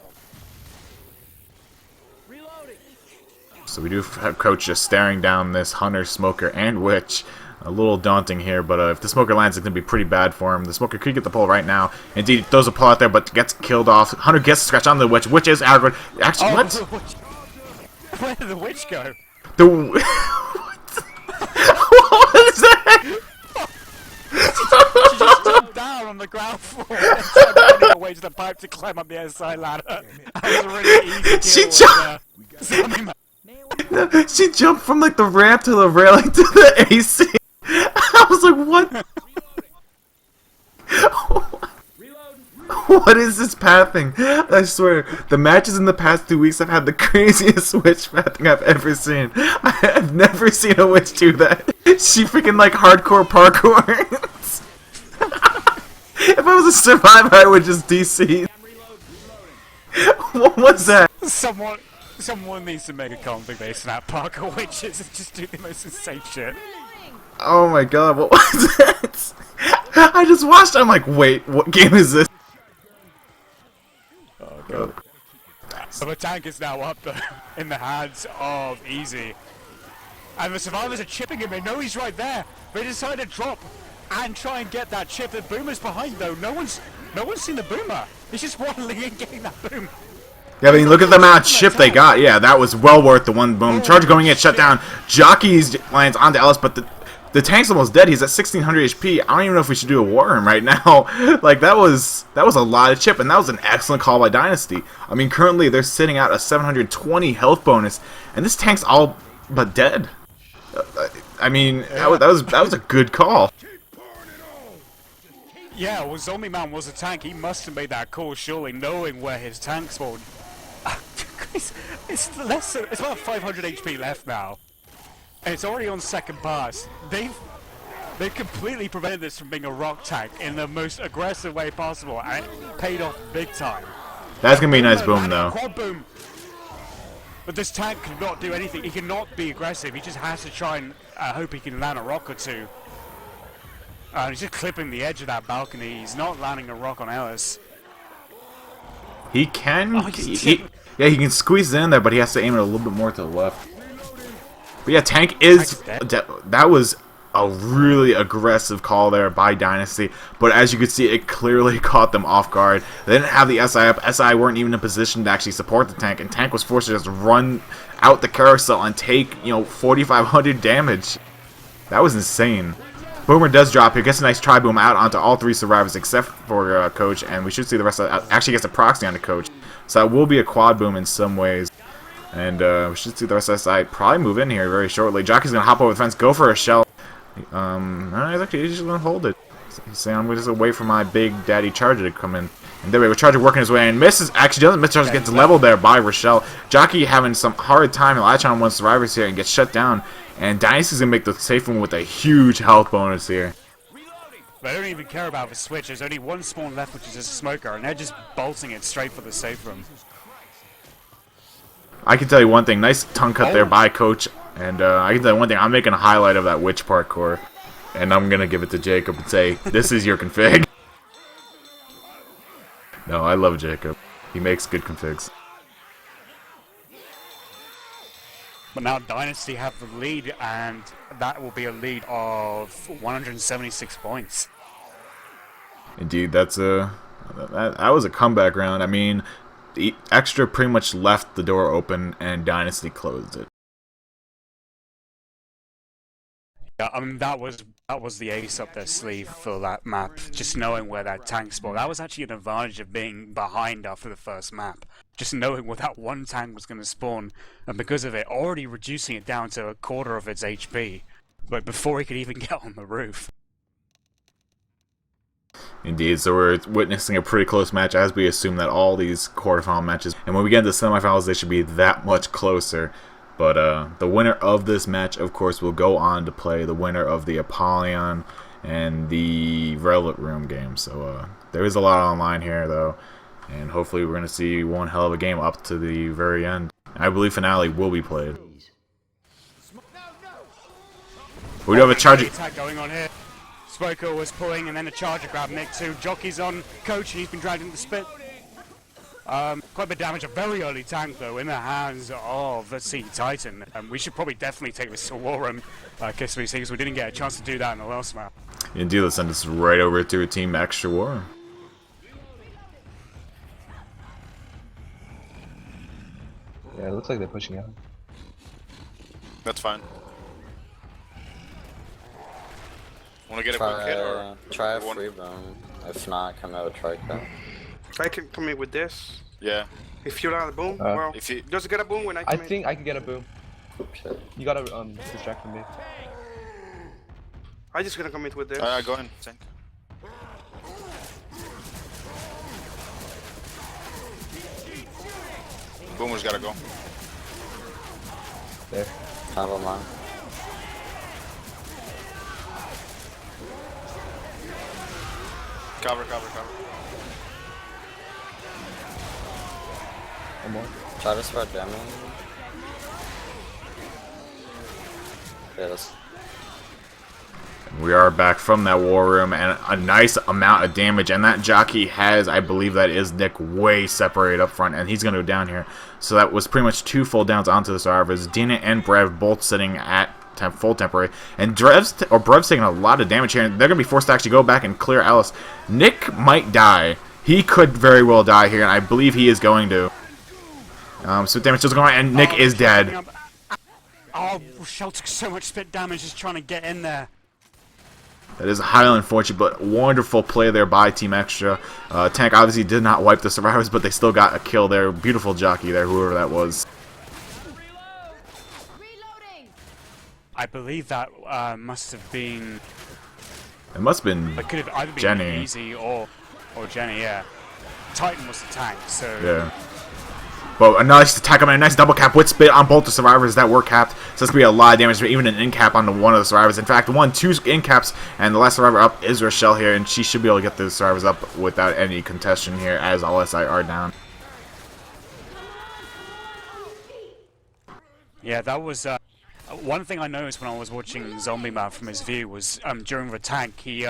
So we do have Coach just staring down this Hunter, Smoker, and Witch. A little daunting here, but if the Smoker lands, it's going to be pretty bad for him. The Smoker could get the pull right now. Indeed, throws a pull out there, but gets killed off. Hunter gets a scratch on the Witch. Witch is aggroed. Actually, what? Where did the Witch go? What was that? She just jumped down on the ground floor and started finding her way to the pipe to climb up the SI ladder. That was a really easy kill. She jumped from like the ramp to the railing to the AC. I was like, what? What is this pathing? I swear, the matches in the past 2 weeks have had the craziest witch pathing I've ever seen. I've never seen a witch do that. She freaking like hardcore parkour. If I was a survivor, I would just DC. What was that? Someone needs to make a config based on that parkour witches and just do the most insane shit. Oh my god, what was that? I just watched it, I'm like, wait, what game is this? Oh god. So the tank is now up in the hands of Easy. And the survivors are chipping him, they know he's right there. They decide to drop and try and get that chip. The Boomer's behind though. No one's seen the Boomer. He's just waddling in getting that boom. Yeah, I mean, look at the amount of chip they got. Yeah, that was well worth the one boom. Charger going in, shut down. Jockey's lands onto Ellis, but the tank's almost dead. He's at 1600 HP. I don't even know if we should do a war room right now. Like, that was a lot of chip, and that was an excellent call by Dynasty. I mean, currently they're sitting at a 720 health bonus, and this tank's all but dead. I mean, that was a good call. Yeah, well, Zombie Man was a tank. He must have made that call, surely, knowing where his tank spawned. It's about 500 HP left now, and it's already on second pass. They've completely prevented this from being a rock tank in the most aggressive way possible, and it paid off big time. That's gonna be a nice boom, though. Quad boom. But this tank cannot do anything. He cannot be aggressive. He just has to try and hope he can land a rock or two. He's just clipping the edge of that balcony. He's not landing a rock on Ellis. He can. Yeah, he can squeeze it in there, but he has to aim it a little bit more to the left. But yeah, tank is. That was a really aggressive call there by Dynasty, but as you can see, it clearly caught them off guard. They didn't have the SI up. SI weren't even in a position to actually support the tank, and tank was forced to just run out the carousel and take, 4,500 damage. That was insane. Boomer does drop here, gets a nice tri-boom out onto all three survivors except for Coach, and we should see the rest of actually gets a proxy onto Coach. So that will be a quad boom in some ways. And we should see the rest of the side probably move in here very shortly. Jockey's going to hop over the fence, go for a shell. He's actually just going to hold it. He's saying, I'm just going to wait for my big daddy Charger to come in. And there we go, Charger working his way in. Misses, actually doesn't miss. Charger gets leveled there by Rochelle. Jockey having some hard time to latch on one survivors here and gets shut down. And Dynasty's going to make the safe one with a huge health bonus here. They don't even care about the switch. There's only one spawn left, which is a smoker, and they're just bolting it straight for the safe room. I can tell you one thing. Nice tongue cut there by Coach. And I can tell you one thing. I'm making a highlight of that witch parkour. And I'm going to give it to Jacob and say, this is your config. No, I love Jacob. He makes good configs. But now Dynasty have the lead, and that will be a lead of 176 points. Indeed, that was a comeback round. I mean, the Extra pretty much left the door open, and Dynasty closed it. Yeah, I mean that was the ace up their sleeve for that map. Just knowing where that tank spawned, that was actually an advantage of being behind after the first map. Just knowing where that one tank was going to spawn, and because of it, already reducing it down to a quarter of its HP, but before he could even get on the roof. Indeed, so we're witnessing a pretty close match, as we assume that all these quarterfinal matches, and when we get into semifinals, they should be that much closer. But the winner of this match, of course, will go on to play the winner of the Apollyon and the Relic Room game. So there is a lot on the line here, though. And hopefully we're going to see one hell of a game up to the very end. I believe finale will be played. We do have a Charger attack going on here. Spoker was pulling, and then a Charger grabbed Nick too. Jockey's on Coach, and he's been dragged into the spit. Quite a bit of damage. A very early tank, though, in the hands of the Sea Titan. We should probably definitely take this to War Room, because we didn't get a chance to do that in the last map. Indeed, let's send this right over to a Team Extra War Room. Yeah, it looks like they're pushing out. That's fine. Want to get a quick hit or try a free boom? If not, come out with Trico. I can come in with this. Yeah. If you're not a boom, well, if you just get a boom when I come in. I think I can get a boom. Shit. You gotta distract from me. I just gonna come in with this. go ahead, tank. Boomer's gotta go. There. Time of mine. Cover. One more. Try to spread damage. Yeah, that's... We are back from that war room, and a nice amount of damage, and that jockey has, I believe that is Nick, way separated up front, and he's going to go down here. So that was pretty much 2 full downs onto the survivors. Dina and Brev both sitting at full temporary, and Brev's taking a lot of damage here, and they're going to be forced to actually go back and clear Alice. Nick might die. He could very well die here, and I believe he is going to. So damage is going on, and Nick is dead. Oh, Rochelle took so much spit damage just trying to get in there. That is highly unfortunate, but wonderful play there by Team Extra. Tank obviously did not wipe the survivors, but they still got a kill there. Beautiful jockey there, whoever that was. Reloading. I believe that must have been... It must have been It could have either been Jenny. Easy or Jenny, yeah. Titan was the tank, so... Yeah. But a nice attack, a nice double cap with spit on both the survivors that were capped. So that's going to be a lot of damage, even an in cap on one of the survivors. In fact, 2 in caps, and the last survivor up is Rochelle here, and she should be able to get the survivors up without any contestation here, as all SI are down. Yeah, that was... one thing I noticed when I was watching Zombie Man from his view was during the tank, he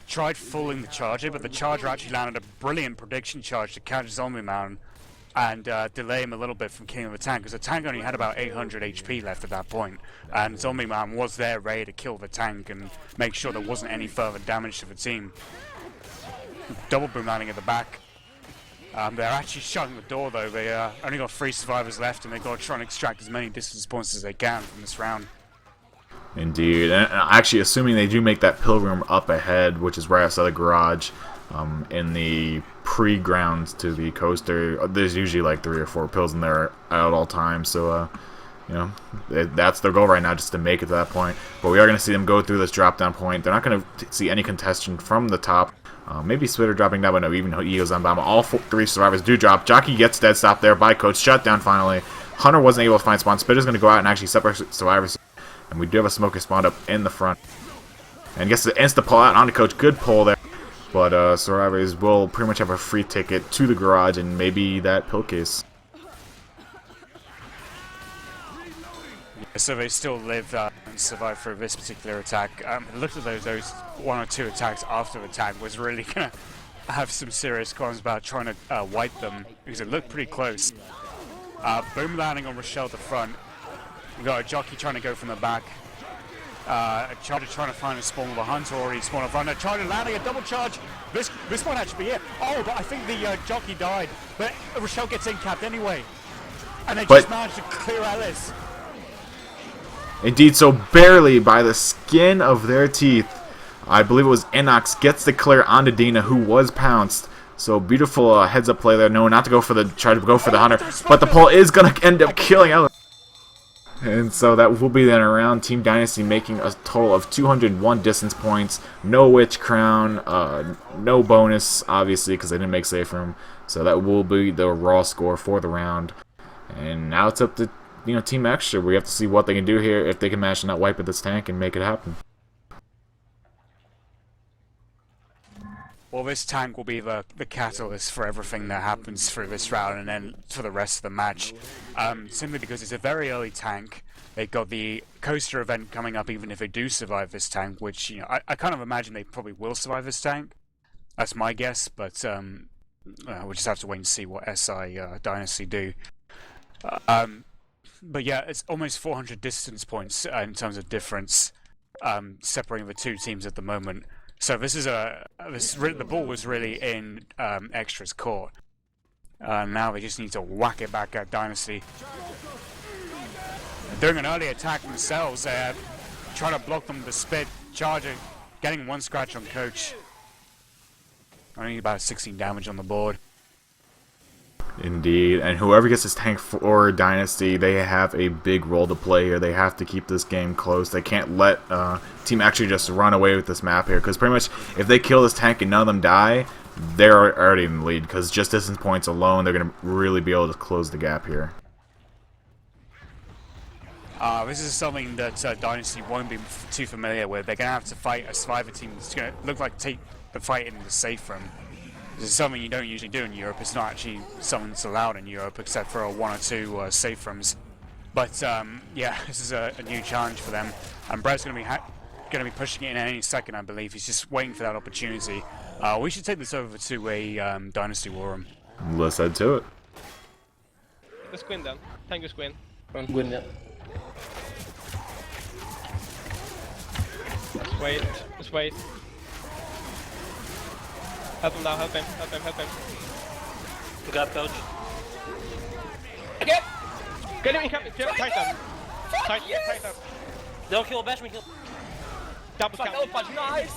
tried fooling the charger, but the charger actually landed a brilliant prediction charge to catch Zombie Man and delay him a little bit from killing the tank, because the tank only had about 800 HP left at that point, and Zombie Man was there ready to kill the tank and make sure there wasn't any further damage to the team. Double boom landing at the back. They're actually shutting the door though. They only got 3 survivors left, and they've got to try and extract as many distance points as they can from this round. Indeed, and actually assuming they do make that pill room up ahead, which is right outside the garage, in the pre-grounds to the coaster, there's usually like 3 or 4 pills in there at all times, so you know, that's their goal right now, just to make it to that point. But we are going to see them go through this drop down point. They're not going to see any contention from the top. Maybe Splitter dropping down, but no, even he goes on bomb. All 3 survivors do drop. Jockey gets dead stop there by Coach. Shut down finally. Hunter wasn't able to find spawn. Spitter's going to go out and actually separate survivors. And we do have a smoker spawned up in the front. And gets the insta pull out onto Coach. Good pull there. But survivors will pretty much have a free ticket to the garage and maybe that pill case. So they still live and survive through this particular attack. Look at those 1 or 2 attacks after the attack was really going to have some serious qualms about trying to wipe them, because it looked pretty close. Boom landing on Rochelle at the front. We've got a jockey trying to go from the back. A charger trying to find a spawn with a hunter already spawned up front. A charger landing a double charge. This might actually be it. Oh, but I think the jockey died. But Rochelle gets in capped anyway. And they just managed to clear Alice. Indeed, so barely by the skin of their teeth. I believe it was Inox gets the clear onto Dina, who was pounced. So beautiful heads up play there. No, not to go for the try to go for the hunter, but the pull is gonna end up killing Alice. And so that will be then around Team Dynasty making a total of 201 distance points. No Witch Crown, no bonus, obviously, because they didn't make safe room. So that will be the raw score for the round. And now it's up to Team Extra. We have to see what they can do here, if they can manage to not wipe at this tank and make it happen. Well, this tank will be the catalyst for everything that happens through this round and then for the rest of the match. Simply because it's a very early tank. They've got the coaster event coming up even if they do survive this tank, which, I kind of imagine they probably will survive this tank. That's my guess, but we'll just have to wait and see what SI Dynasty do. But yeah, it's almost 400 distance points in terms of difference separating the 2 teams at the moment. So this is the ball was really in Extra's court. Now they just need to whack it back at Dynasty. They're doing an early attack themselves. They're trying to block them with the spit, charging, getting 1 scratch on Coach. Only about 16 damage on the board. Indeed, and whoever gets this tank for Dynasty, they have a big role to play here. They have to keep this game close. They can't let Team Extra just run away with this map here, because pretty much if they kill this tank and none of them die, they're already in the lead, because just distance points alone, they're going to really be able to close the gap here. This is something that Dynasty won't be too familiar with. They're going to have to fight a survivor team that's going to look like take the fight in the safe room. This is something you don't usually do in Europe. It's not actually something that's allowed in Europe, except for 1 or 2 safe rooms. But yeah, this is a new challenge for them. And Brev's going to be going to be pushing it in any second, I believe. He's just waiting for that opportunity. We should take this over to a Dynasty War Room. Let's head to it. Let's Gwyn then. Thank you, Gwyn. Win, yeah. Just wait. Just wait. Help him now. Help him. Help him. Help him. We got coach. Get! Get him in. Titan. Titan. Titan. Don't kill. Bash me. Kill. Double Fuck, count. punch, nice!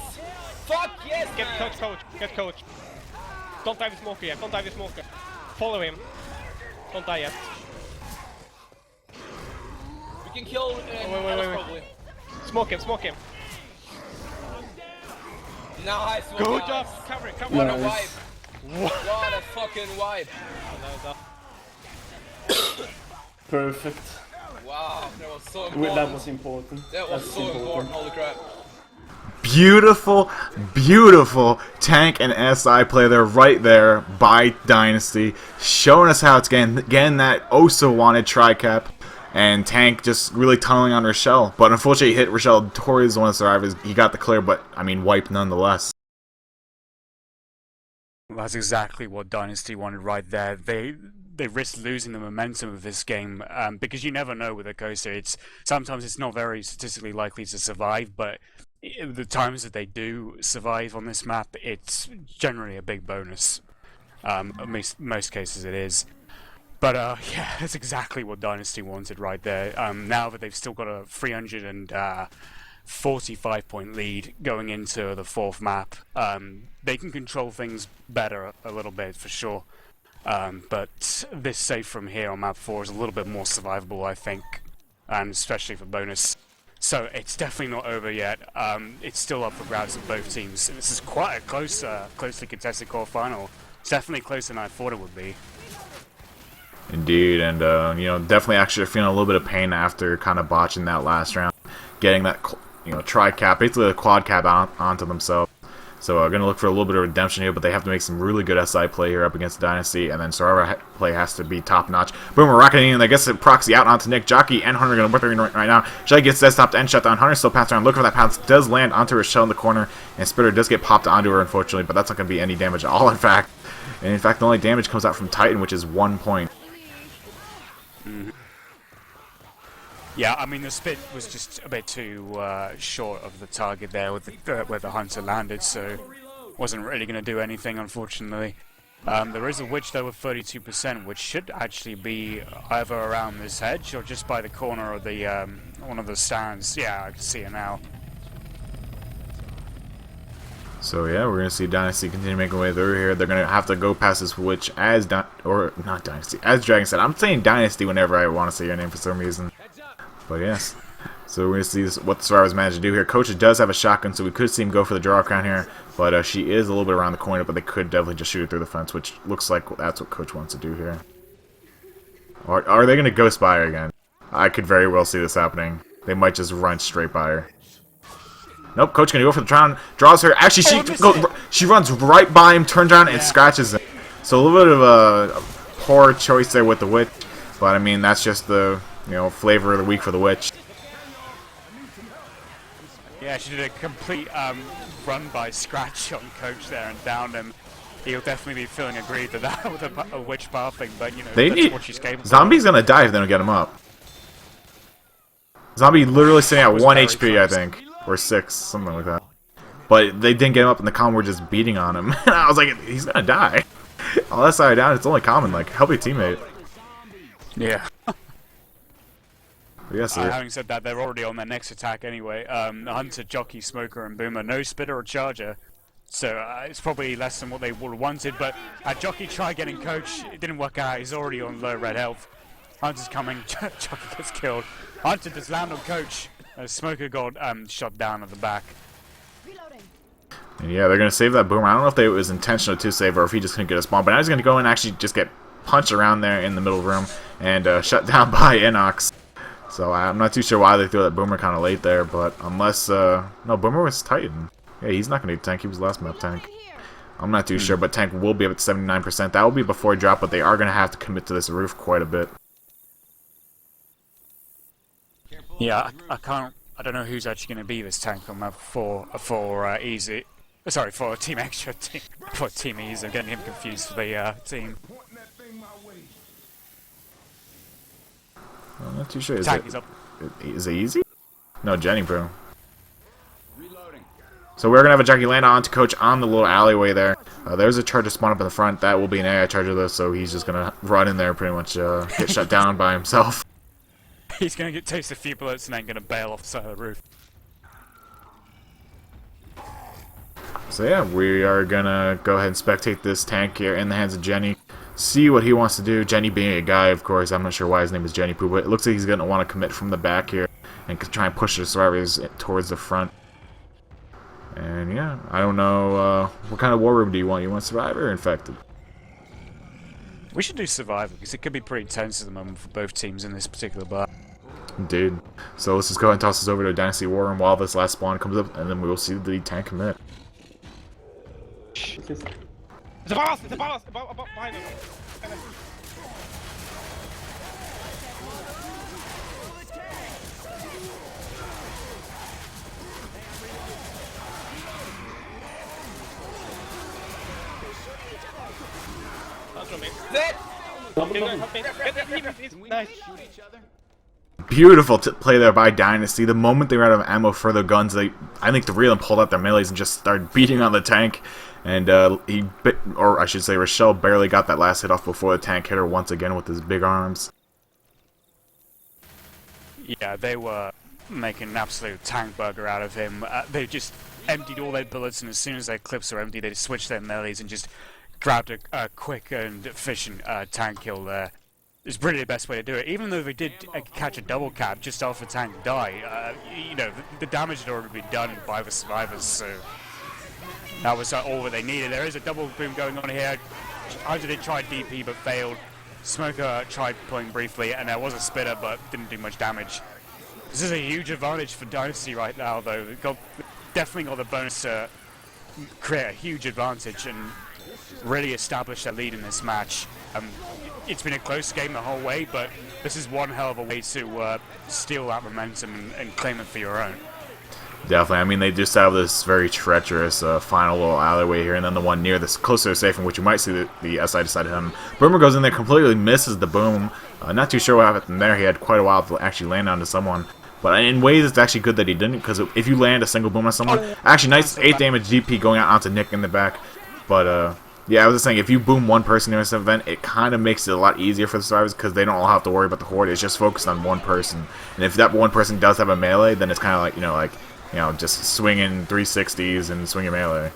Fuck, yes! Get man. coach. Get coach. Don't dive the smoker yet. Don't dive the smoker. Follow him. Don't die yet. We can kill wait. probably. Smoke him. Smoke him. Nice one, Good guys. job. Cover it. Cover What it. a Nice. wipe. What a fucking wipe. Perfect. Wow, that was so That important. was important. That was That's so important, holy crap. Beautiful, beautiful tank and SI play there, right there by Dynasty, showing us how it's getting that oh so wanted tri-cap, and Tank just really tunneling on Rochelle. But unfortunately, he hit Rochelle. Tori is one of the survivors. He got the clear, but I mean, wiped nonetheless. That's exactly what Dynasty wanted right there. They risked losing the momentum of this game because you never know with a coaster. Sometimes it's not very statistically likely to survive, but the times that they do survive on this map, it's generally a big bonus. Most cases it is. But yeah, that's exactly what Dynasty wanted right there. Now that they've still got a 345-point lead going into the fourth map, they can control things better a little bit for sure. But this save from here on map 4 is a little bit more survivable, I think, and especially for bonus. So it's definitely not over yet. It's still up for grabs of both teams. This is quite a closely contested quarterfinal. It's definitely closer than I thought it would be. Indeed, and you know, definitely actually feeling a little bit of pain after kind of botching that last round, getting that tri-cap, basically the quad cap onto themselves. So gonna look for a little bit of redemption here, but they have to make some really good SI play here up against Dynasty, and then Survivor play has to be top notch. Boom, we're rocketing in. I guess it proxy out onto Nick. Jockey and Hunter gonna work their right now. Shelly gets desktop to end shutdown. Hunter still passing around, looking for that pounce. Does land onto Rochelle in the corner, and Spitter does get popped onto her, unfortunately, but that's not gonna be any damage at all. In fact, the only damage comes out from Titan, which is 1 point. Yeah, I mean the spit was just a bit too short of the target there with where the Hunter landed, so wasn't really going to do anything, unfortunately. There is a witch though with 32%, which should actually be either around this hedge or just by the corner of the one of the stands. Yeah, I can see it now. So yeah, we're gonna see Dynasty continue making way through here. They're gonna have to go past this witch as not Dynasty, as Dragon said. I'm saying Dynasty whenever I want to say your name for some reason. But yes. So we're gonna see what the Survivors managed to do here. Coach does have a shotgun, so we could see him go for the draw crown here. But she is a little bit around the corner, but they could definitely just shoot her through the fence, which looks like that's what Coach wants to do here. Or are they gonna ghost by her again? I could very well see this happening. They might just run straight by her. Nope, Coach gonna go for the crown, draws her. Actually, she runs right by him, turns around, and scratches him. So a little bit of a poor choice there with the witch, but I mean that's just the flavor of the week for the witch. Yeah, she did a complete run by scratch on Coach there and downed him. He'll definitely be feeling aggrieved with that with a witch pathing, but that's what she's capable of. Zombie's gonna die if they don't get him up. Zombie literally sitting at 1 HP, I think. Or 6, something like that. But they didn't get him up, and the common were just beating on him. And I was like, he's gonna die. All that side down, it's only common. Like, help your teammate. Yeah. Yes, having said that, they're already on their next attack anyway. Hunter, Jockey, Smoker, and Boomer. No Spitter or Charger. So it's probably less than what they would have wanted. But Jockey tried getting Coach. It didn't work out. He's already on low red health. Hunter's coming. Jockey gets killed. Hunter does land on Coach. Smoker got shot down at the back. And yeah, they're going to save that Boomer. I don't know if it was intentional to save or if he just couldn't get a spawn. But now he's going to go and actually just get punched around there in the middle room and shut down by Inox. So I'm not too sure why they threw that Boomer kind of late there. But unless... no, Boomer was Titan. Yeah, he's not going to tank. He was last map tank. I'm not too sure, but tank will be up at 79%. That will be before drop, but they are going to have to commit to this roof quite a bit. Yeah, I can't I don't know who's actually going to be this tank on map for easy. Sorry, for Team Extra team for Team Easy. I'm getting him confused for the team. I'm not too sure. Tank is up. Is it easy? No, Jenny, bro. So we're gonna have a jockey land onto Coach on the little alleyway there. There's a charger spawn up in the front. That will be an AI charger though, so he's just gonna run in there, pretty much get shut down by himself. He's going to get taste a few bullets and then going to bail off the side of the roof. So yeah, we are gonna go ahead and spectate this tank here in the hands of Jenny. See what he wants to do. Jenny being a guy, of course. I'm not sure why his name is Jenny Poo, but it looks like he's gonna want to commit from the back here and try and push the survivors towards the front. And yeah, I don't know what kind of war room do you want? You want Survivor or Infected? We should do Survivor because it could be pretty tense at the moment for both teams in this particular bar. Indeed. So let's just go ahead and toss this over to Dynasty War Room while this last spawn comes up, and then we will see the tank commit. It's a boss! It's a boss! Above, behind us! Nice. Beautiful play there by Dynasty. The moment they were out of ammo for their guns, I think the real of them pulled out their melees and just started beating on the tank. And or I should say, Rochelle barely got that last hit off before the tank hit her once again with his big arms. Yeah, they were making an absolute tank burger out of him. They just emptied all their bullets, and as soon as their clips were empty, they just switched their melees and just grabbed a quick and efficient tank kill there. It's really the best way to do it. Even though they did catch a double cap just after the tank die, you know, the damage had already been done by the survivors, so that was all that they needed. There is a double boom going on here. Hunter did try DP but failed. Smoker tried pulling briefly, and there was a spitter but didn't do much damage. This is a huge advantage for Dynasty right now, though. They've definitely got the bonus to create a huge advantage and really establish their lead in this match. It's been a close game the whole way, but this is one hell of a way to steal that momentum and claim it for your own. Definitely. I mean, they just have this very treacherous final little alleyway here, and then the one near this closer to safe, in which you might see the SI decide him. Boomer goes in there, completely misses the boom. Not too sure what happened there. He had quite a while to actually land onto someone. But in ways, it's actually good that he didn't, because if you land a single boom on someone, actually nice 8 damage DP going out onto Nick in the back. But yeah, I was just saying, if you boom one person in this event, it kind of makes it a lot easier for the survivors, because they don't all have to worry about the horde. It's just focused on one person. And if that one person does have a melee, then it's kind of like, just swinging 360s and swinging melee.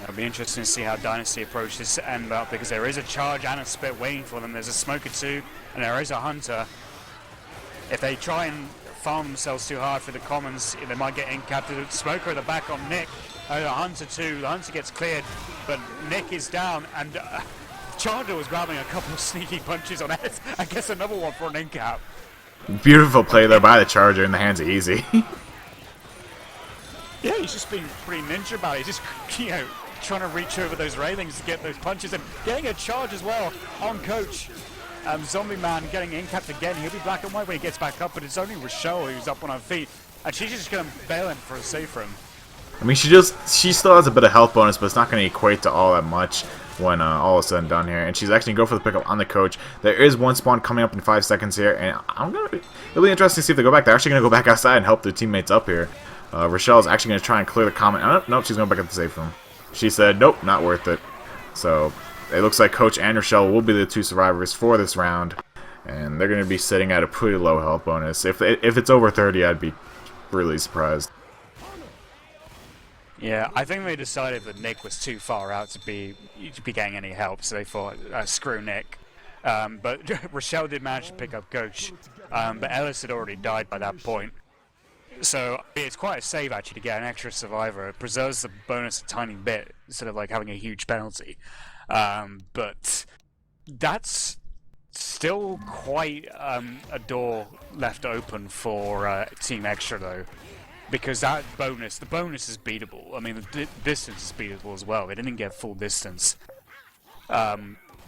It'll be interesting to see how Dynasty approach this end up, because there is a charge and a spit waiting for them. There's a Smoker too, and there is a Hunter. If they try and farm themselves too hard for the commons, they might get in-captured. Smoker at the back on Nick. The Hunter too. The Hunter gets cleared, but Nick is down, and Chandler was grabbing a couple of sneaky punches on it. I guess another one for an in-cap. Beautiful play there by the Charger in the hands of Easy. Yeah, he's just being pretty ninja about it. He's just, trying to reach over those railings to get those punches and getting a charge as well on Coach. Zombie Man getting in-capped again. He'll be black and white when he gets back up, but it's only Rochelle who's up on her feet, and she's just going to bail him for a save for him. I mean, she still has a bit of health bonus, but it's not going to equate to all that much when all is said and done here. And she's actually going to go for the pickup on the Coach. There is one spawn coming up in 5 seconds here, and it'll be interesting to see if they go back. They're actually going to go back outside and help their teammates up here. Rochelle's actually going to try and clear the comment. Nope, she's going back up to the safe room. She said, nope, not worth it. So it looks like Coach and Rochelle will be the 2 survivors for this round, and they're going to be sitting at a pretty low health bonus. If it's over 30, I'd be really surprised. Yeah, I think they decided that Nick was too far out to be getting any help, so they thought, screw Nick. But Rochelle did manage to pick up Coach, but Ellis had already died by that point. So it's quite a save actually to get an extra survivor. It preserves the bonus a tiny bit instead of having a huge penalty. But that's still quite a door left open for Team Extra though, because the bonus is beatable. I mean, the distance is beatable as well. They didn't get full distance.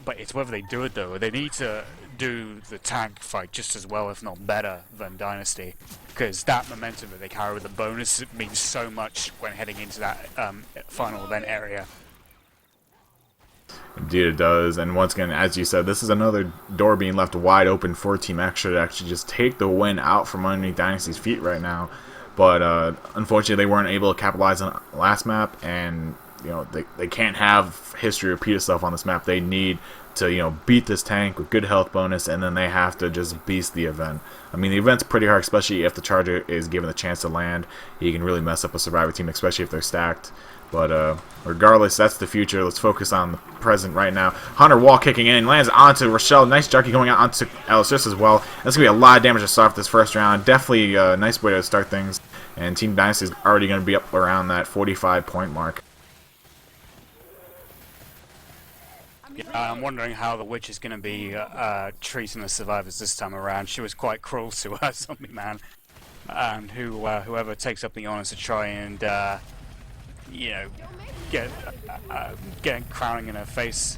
but it's whether they do it though. They need to do the tank fight just as well, if not better, than Dynasty, because that momentum that they carry with the bonus means so much when heading into that final event area. Indeed it does, and once again, as you said, this is another door being left wide open for Team Extra to actually just take the win out from underneath Dynasty's feet right now. But unfortunately, they weren't able to capitalize on the last map, and you know they can't have history repeat itself on this map. They need to beat this tank with good health bonus, and then they have to just beast the event. I mean, the event's pretty hard, especially if the Charger is given the chance to land. He can really mess up a Survivor team, especially if they're stacked. But regardless, that's the future. Let's focus on the present right now. Hunter wall kicking in, lands onto Rochelle. Nice jockey going out onto Alice just as well. That's going to be a lot of damage to start off this first round. Definitely a nice way to start things. And Team Dynasty is already going to be up around that 45-point mark. Yeah, I'm wondering how the witch is going to be treating the survivors this time around. She was quite cruel to her zombie man, and whoever takes up the honors to try and get crowning in her face.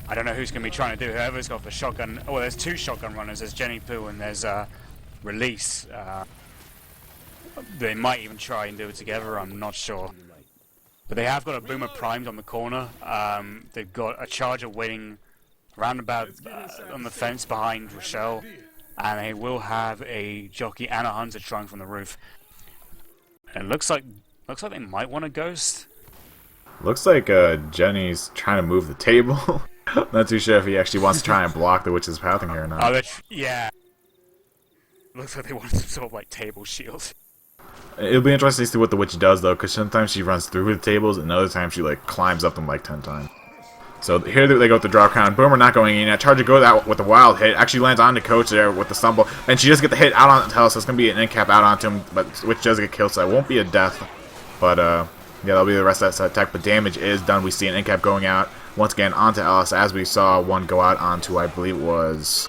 I don't know who's going to be trying to do. Whoever's got the shotgun. Oh, well, there's two shotgun runners. There's Jenny Poo and there's Release. They might even try and do it together. I'm not sure. But they have got a boomer primed on the corner. They've got a charger waiting roundabout on the fence behind Rochelle, and they will have a jockey and a hunter trying from the roof. And it looks like they might want a ghost. Looks like Jenny's trying to move the table. Not too sure if he actually wants to try and block the witch's pathing here or not. Oh, yeah. Looks like they want some sort of like table shield. It'll be interesting to see what the witch does though, because sometimes she runs through the tables, and other times she like climbs up them like 10 times. So here they go with the draw crown. Boomer not going in. Charger goes out with a wild hit. Actually lands on the coach there with the stumble, and she does get the hit out on the tail, so it's gonna be an end cap out onto him. But witch does get killed, so it won't be a death. But yeah, that'll be the rest of that attack. But damage is done. We see an end cap going out once again onto Alice, as we saw one go out onto, I believe it was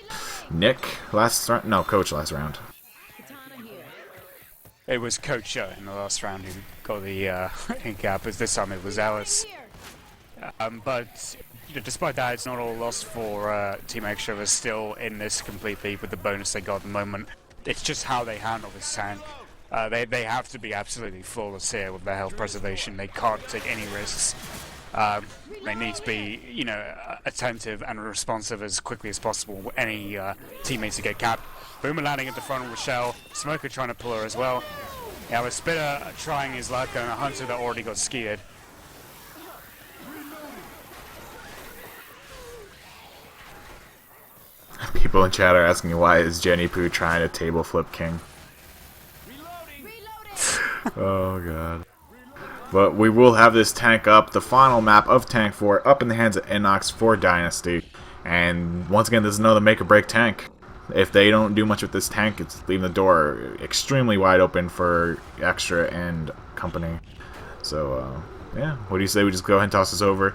Nick last round. No, Coach last round. It was Coach in the last round who got the end cap. As this time it was Alice. But despite that, it's not all lost for Team Extra. They're still in this completely with the bonus they got at the moment. It's just how they handle this tank. They have to be absolutely flawless here with their health preservation. They can't take any risks. They need to be, attentive and responsive as quickly as possible. Any teammates to get capped. Boomer landing at the front of Rochelle. Smoker trying to pull her as well. Yeah, with Spitter trying his luck and a hunter that already got skied. People in chat are asking why is Jenny Poo trying to table flip King. Oh god. But we will have this tank up, the final map of Tank 4, up in the hands of Inox for Dynasty. And once again, this is another make or break tank. If they don't do much with this tank, it's leaving the door extremely wide open for Extra and company. So, yeah, what do you say we just go ahead and toss this over?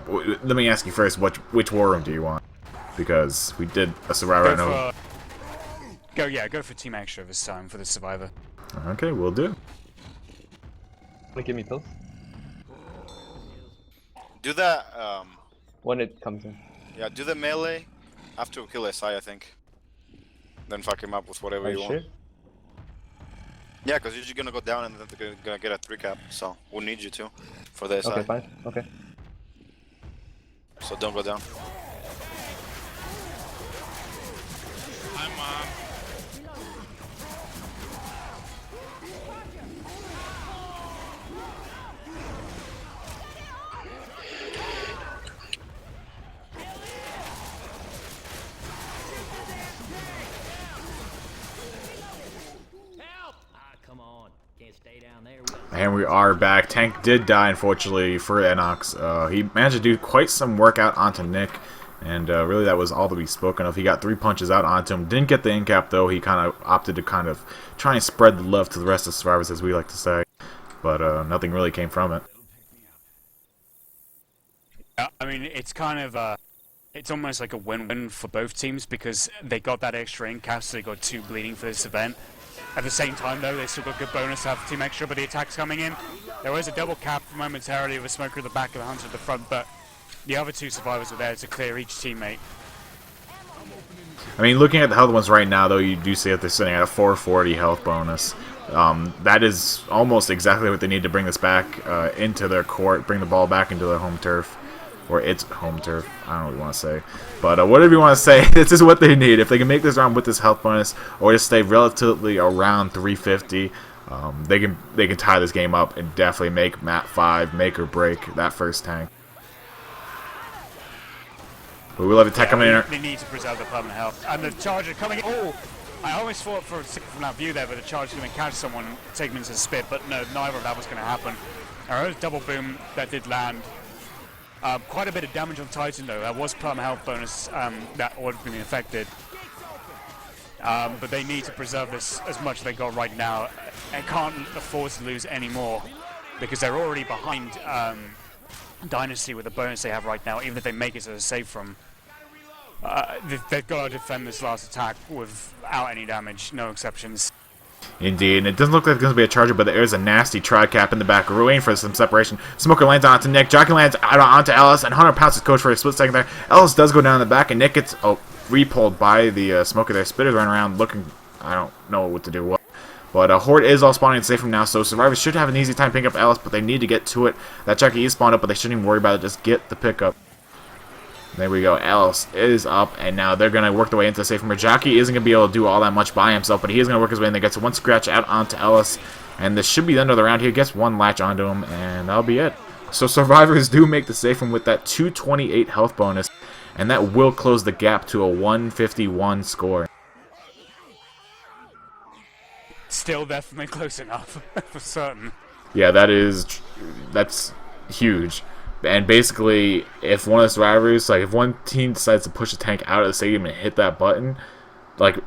Let me ask you first, which war room do you want? Because we did a Survivor. Go for Team Extra this time for the Survivor. Okay, we'll do. Give me pills. Do that, When it comes in. yeah, do the melee after we kill SI, I think. Then fuck him up with whatever you want. Yeah, because you're just gonna go down and then they're gonna get a 3 cap, so we'll need you to for the SI. Okay, fine. Okay. So don't go down. Hi, Mom. And we are back. Tank did die, unfortunately, for Enox. He managed to do quite some work out onto Nick, and really that was all to be spoken of. He got 3 punches out onto him. Didn't get the end cap, though. He kind of opted to kind of try and spread the love to the rest of the survivors, as we like to say. But nothing really came from it. I mean, it's kind of it's almost like a win-win for both teams because they got that extra end cap, so they got 2 bleeding for this event. At the same time, though, they still got good bonus to have Team Extra, but the attack's coming in. There was a double cap momentarily with a Smoker at the back of the Hunter at the front, but The other 2 survivors were there to clear each teammate. I mean, looking at the health ones right now, though, you do see that they're sitting at a 440 health bonus. That is almost exactly what they need to bring this back into their court, bring the ball back into their home turf. Or its home turf. I don't know what you want to say. But whatever you want to say, this is what they need. If they can make this round with this health bonus, or just stay relatively around 350, they can tie this game up and definitely make map 5 make or break that first tank. But we will have a tech coming in. They need to preserve the permanent health. And the charger coming in. Oh! I almost thought for a second from that view there, but the charger's going to catch someone, take them into spit, but no, neither of that was going to happen. I heard a double boom that did land. Quite a bit of damage on Titan though. That was perma health bonus that would have been affected. But they need to preserve this as much as they got right now and can't afford to lose any more because they're already behind Dynasty with the bonus they have right now. Even if they make it to the safe from, they've got to defend this last attack without any damage, no exceptions. Indeed, and it doesn't look like there's going to be a charger, but there is a nasty tri-cap in the back. We're waiting for some separation. Smoker lands onto Nick. Jockey lands out onto Ellis, and Hunter pounces Coach for a split second there. Ellis does go down in the back, and Nick gets re-pulled by the Smoker there. Spitter's running around looking, I don't know what to do. But Horde is all spawning safe from now, so Survivors should have an easy time picking up Ellis, but they need to get to it. That Jockey is spawned up, but they shouldn't even worry about it. Just get the pickup. There we go. Ellis is up, and now they're going to work their way into the safe room. Jockey isn't going to be able to do all that much by himself, but he is going to work his way in. They get one scratch out onto Ellis, and this should be the end of the round. He gets one latch onto him, and that'll be it. So Survivors do make the safe room with that 228 health bonus, and that will close the gap to a 151 score. Still definitely close enough, for certain. Yeah, that's huge. And basically, if one of the survivors, like if one team decides to push a tank out of the stadium and hit that button, like,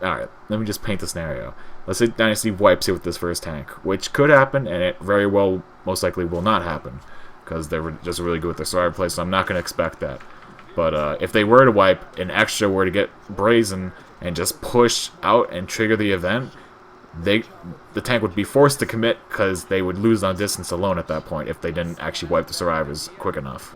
alright, let me just paint the scenario. Let's say Dynasty wipes it with this first tank, which could happen, and it very well, most likely will not happen, because they're just really good with their survivor play, so I'm not going to expect that. But if they were to wipe, an extra were to get brazen and just push out and trigger the event, the tank would be forced to commit because they would lose on distance alone at that point if they didn't actually wipe the survivors quick enough.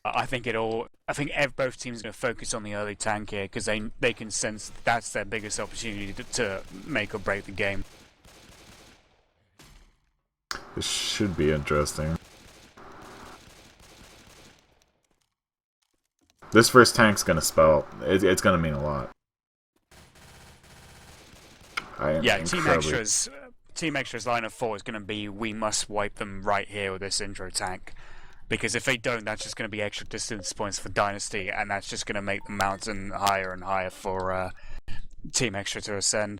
I think both teams are going to focus on the early tank here because they can sense that's their biggest opportunity to make or break the game. This should be interesting. This first tank's going to spell. It's going to mean a lot. Yeah, Team Extra's line of 4 is going to be, we must wipe them right here with this intro tank. Because if they don't, that's just going to be extra distance points for Dynasty, and that's just going to make the mountain higher and higher for Team Extra to ascend.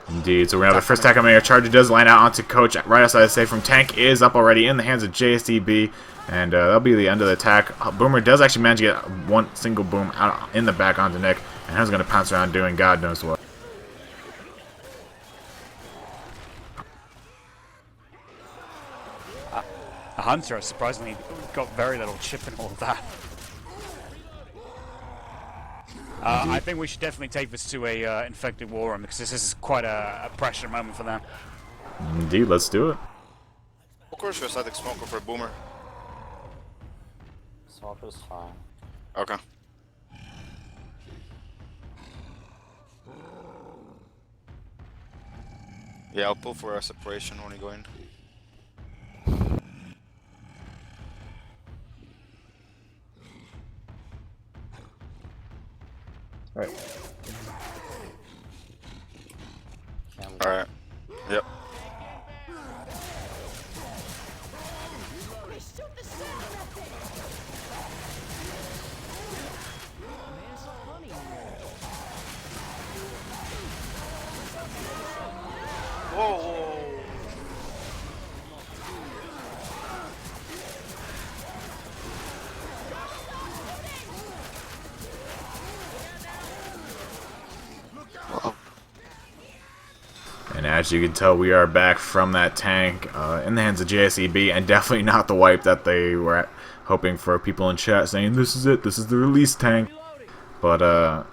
Indeed, so we're going to have the first attack coming here. Charger does line out onto Coach right outside the safe room. Tank is up already in the hands of JSDB, and that'll be the end of the attack. Boomer does actually manage to get one single boom out in the back onto Nick, and he's going to pounce around doing God knows what. Hunter surprisingly got very little chip in all of that. I think we should definitely take this to a infected war room because this is quite a pressure moment for them. Indeed, let's do it. Of course, you're static smoker for Boomer. Smoker's fine. Okay. Yeah, I'll pull for a separation when you go in. Right. Alright. Yep. Whoa. And as you can tell, we are back from that tank in the hands of JSEB, and definitely not the wipe that they were hoping for. People in chat saying, this is it, this is the release tank. But,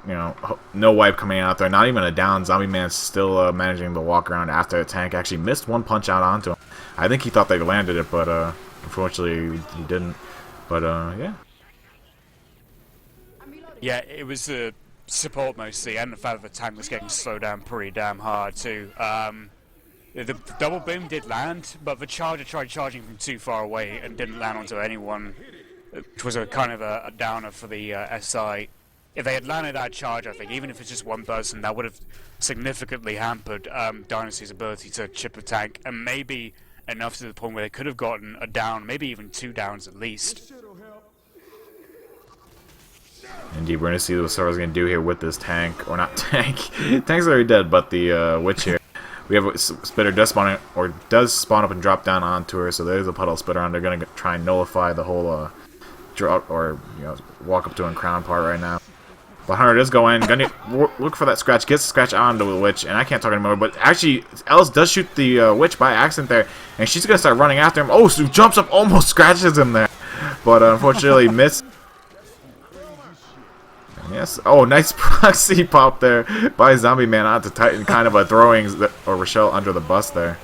you know, no wipe coming out there. Not even a down. Zombie Man still managing to walk around after the tank. Actually missed one punch out onto him. I think he thought they landed it, but unfortunately he didn't. But, yeah. Yeah, it was the support mostly, and the fact that the tank was getting slowed down pretty damn hard too. The double boom did land, but the charger tried charging from too far away and didn't land onto anyone, which was a kind of a downer for the SI. If they had landed that charge, I think, even if it's just one person, that would have significantly hampered Dynasty's ability to chip a tank, and maybe enough to the point where they could have gotten a down, maybe even 2 downs at least. Indeed, we're going to see what Sora's going to do here with this tank. Or not tank. Tank's already dead, but the witch here. We have a Spitter does spawn up and drop down onto her, so there's a puddle Spitter on. They're going to try and nullify the whole drop, or, you know, walk up to and crown part right now. But Hunter does go in, gonna look for that scratch, gets the scratch onto the witch, and I can't talk anymore, but actually, Ellis does shoot the witch by accident there, and she's gonna start running after him. Oh, so jumps up, almost scratches him there, but unfortunately missed. Yes. Oh, nice proxy pop there by Zombie Man onto Titan, kind of a throwing Rochelle under the bus there.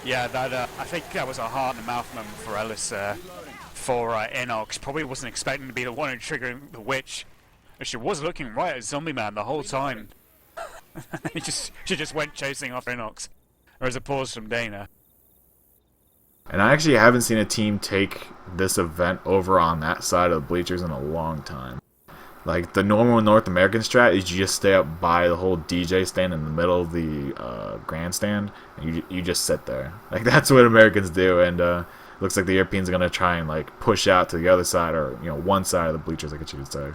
Yeah, that I think that was a heart in the mouth moment for Ellis for Inox. Probably wasn't expecting to be the one who triggered the witch. She was looking right at Zombie Man the whole time. She just went chasing off Inox. There was a pause from Dana. And I actually haven't seen a team take this event over on that side of the bleachers in a long time. Like, the normal North American strat is you just stay up by the whole DJ stand in the middle of the grandstand, and you just sit there. Like, that's what Americans do, and looks like the Europeans are going to try and, like, push out to the other side, or, you know, one side of the bleachers, I guess you could say.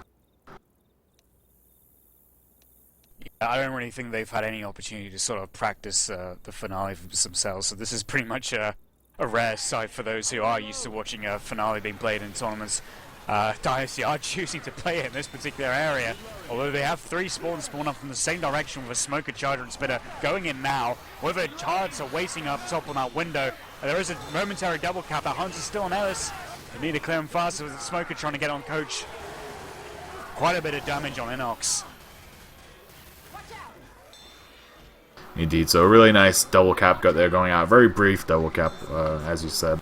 I don't really think they've had any opportunity to sort of practice the finale for themselves, so this is pretty much a rare sight for those who are used to watching a finale being played in tournaments. Dynasty are choosing to play in this particular area, although they have 3 spawn up from the same direction with a Smoker, Charger, and Spitter going in now. Whether Chards are waiting up top on that window, there is a momentary double cap. That Hunter's still on Ellis. They need to clear him faster with the Smoker trying to get on Coach. Quite a bit of damage on Inox. Indeed, so a really nice double cap got there going out. Very brief double cap, as you said.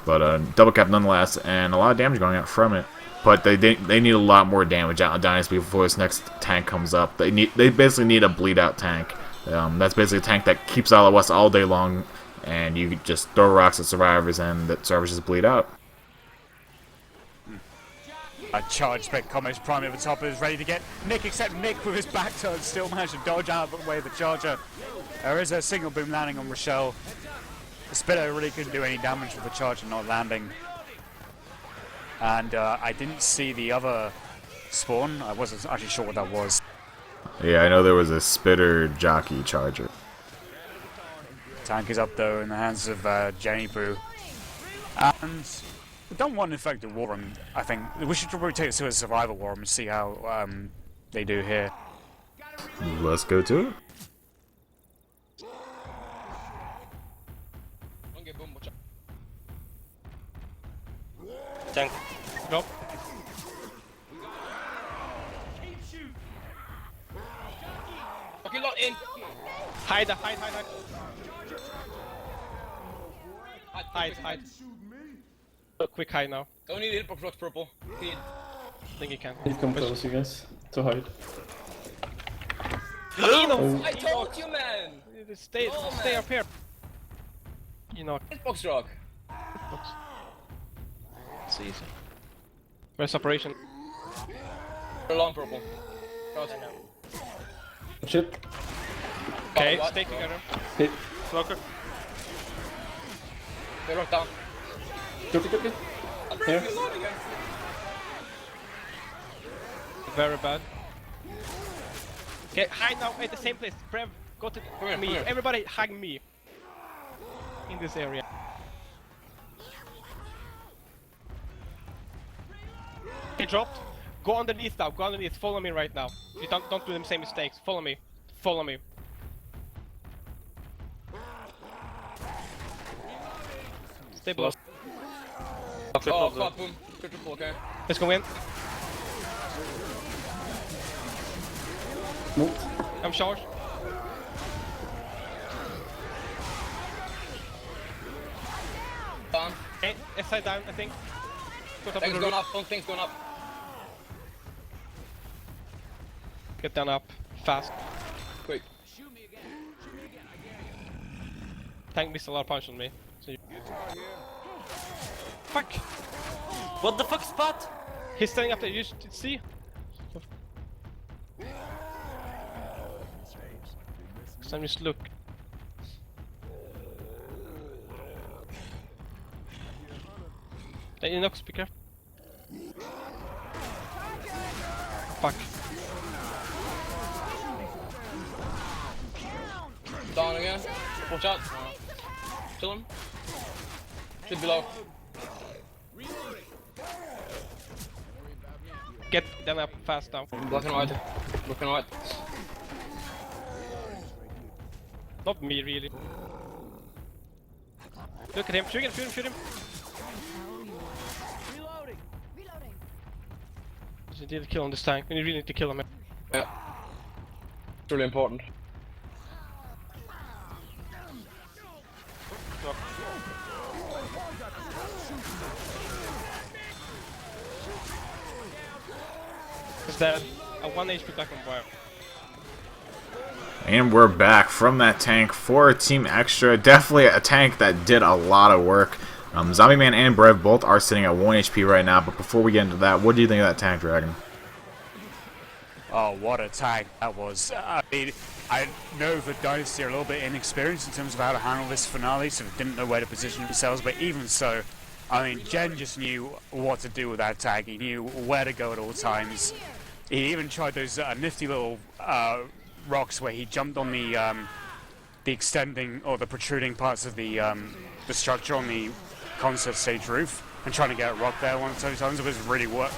But double cap nonetheless, and a lot of damage going out from it. But they need a lot more damage out of Dynasty before this next tank comes up. They basically need a bleed out tank. That's basically a tank that keeps out of West all day long, and you just throw rocks at survivors, and the survivors just bleed out. A charge spec Comex Prime at the top is ready to get Nick, except Nick with his back turn still managed to dodge out of the way of the Charger. There is a single boom landing on Rochelle. The Spitter really couldn't do any damage with the Charger not landing. And I didn't see the other spawn. I wasn't actually sure what that was. Yeah, I know there was a Spitter Jockey Charger. Tank is up though in the hands of Jenny Boo. And we've done one effective war room, I think. We should rotate to a survival war room and see how they do here. Let's go to it. Tank. Drop. Okay, lock in. Hide. A quick hide now. Don't need hitbox rocks, purple. Need. I think he can. He'll come close, you guys, to hide. Oh. I told you, man! Stay up here. You know. Hitbox rock. It's easy. Where's operation? Long purple. Shit. Okay, what? stay together. Hit. Smoker. They rock down. Jockey. Here. Very bad. Okay, hide now at the same place. Brev, go to me. here. Everybody hug me. In this area. He dropped. Go underneath now. Go underneath. Follow me right now. You don't do the same mistakes. Follow me. Follow me. Stay below. Oh, fuck, boom. Triple, okay. Let's go in. Moved. I'm charged. Down. Okay, side down, I think. Put up Things the going roof. up. Don't things going up. Get down up. Fast. Quick. Tank missed a lot of punch on me. So fuck! What the fuck, Spot? He's standing up there, you should see? So just look. Hey, Inox, be careful. Fuck. Down again. Watch out. Kill him. Should be low. Get them up fast now. Black and white. Black and white. Not me, really. Look at him, shoot him, shoot him, shoot him. Reloading. You need to kill on this tank, and you really need to kill him. Yeah. It's really important. Is that a 1 HP black and white? And we're back from that tank for Team Extra. Definitely a tank that did a lot of work. Zombie Man and Brev both are sitting at 1 HP right now, but before we get into that, what do you think of that tank, Dragon? Oh, what a tag that was. I mean, I know that Dynasty are a little bit inexperienced in terms of how to handle this finale, so they didn't know where to position themselves, but even so, I mean, Jen just knew what to do with that tag. He knew where to go at all times. He even tried those nifty little rocks where he jumped on the extending or the protruding parts of the structure on the concert stage roof and trying to get a rock there one or two times. It was really work.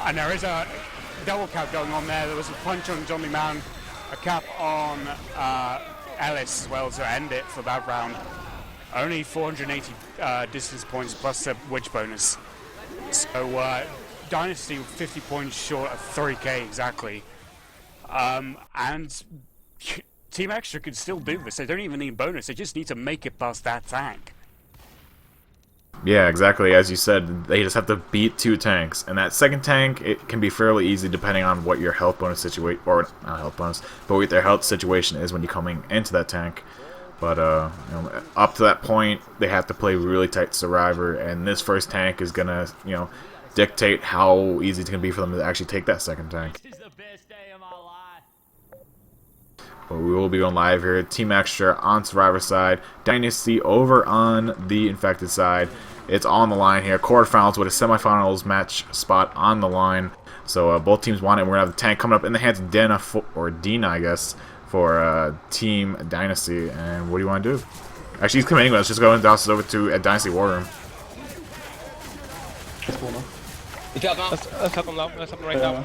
And there is a double cap going on there. There was a punch on Zombie Man, a cap on Ellis as well to end it for that round. Only 480 distance points plus the witch bonus. So Dynasty 50 points short of 3k exactly. And Team Extra could still do this. They don't even need bonus. They just need to make it past that tank. Yeah, exactly. As you said, they just have to beat 2 tanks. And that second tank, it can be fairly easy depending on what your health bonus situation, or not health bonus, but what their health situation is when you're coming into that tank. But you know, up to that point, they have to play really tight Survivor, and this first tank is gonna, you know, dictate how easy it's gonna be for them to actually take that second tank. This is the best day of my life. But we will be going live here. Team Extra on Survivor side, Dynasty over on the Infected side. It's on the line here. Quarterfinals with a semifinals match spot on the line. So both teams want it. We're gonna have the tank coming up in the hands of Dina, or Dina, I guess, for Team Dynasty. And what do you want to do? Actually, he's coming anyway. Let's just go and toss it over to Dynasty War Room. Let's go now. Let's help him now. Let's help him right now.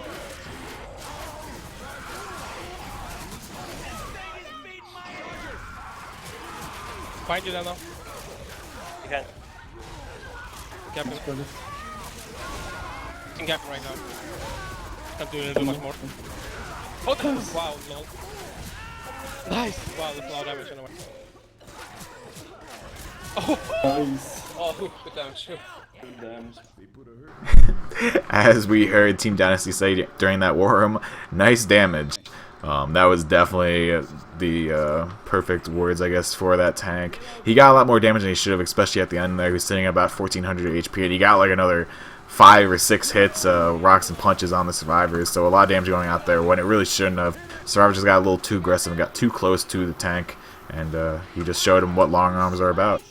Find you there now. You can. Gap him. Spread it. Can gap him right now. Can't do much more. Oh, wow, lol. Nice! Wow, that's a lot of damage anyway. Oh! Nice. Oh, good damage. Good damage. As we heard Team Dynasty say during that war room, nice damage. That was definitely the perfect words, I guess, for that tank. He got a lot more damage than he should have, especially at the end there. He was sitting at about 1400 HP, and he got like another 5 or 6 hits, rocks and punches on the survivors. So a lot of damage going out there when it really shouldn't have. Survivor just got a little too aggressive and got too close to the tank, and he just showed him what long arms are about.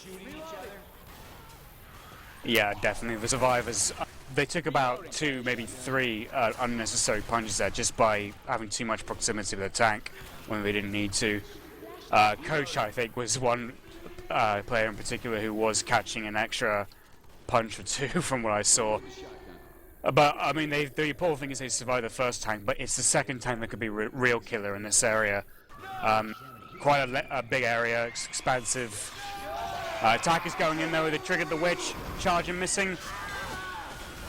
Yeah, definitely. The survivors, they took about 2, maybe 3 unnecessary punches there just by having too much proximity to the tank when they didn't need to. Coach, I think, was one player in particular who was catching an extra punch or 2 from what I saw. But, I mean, the important thing is they survived the first tank, but it's the second tank that could be real killer in this area. Quite a big area, it's expansive. Attack is going in there, they triggered the witch, charge and missing.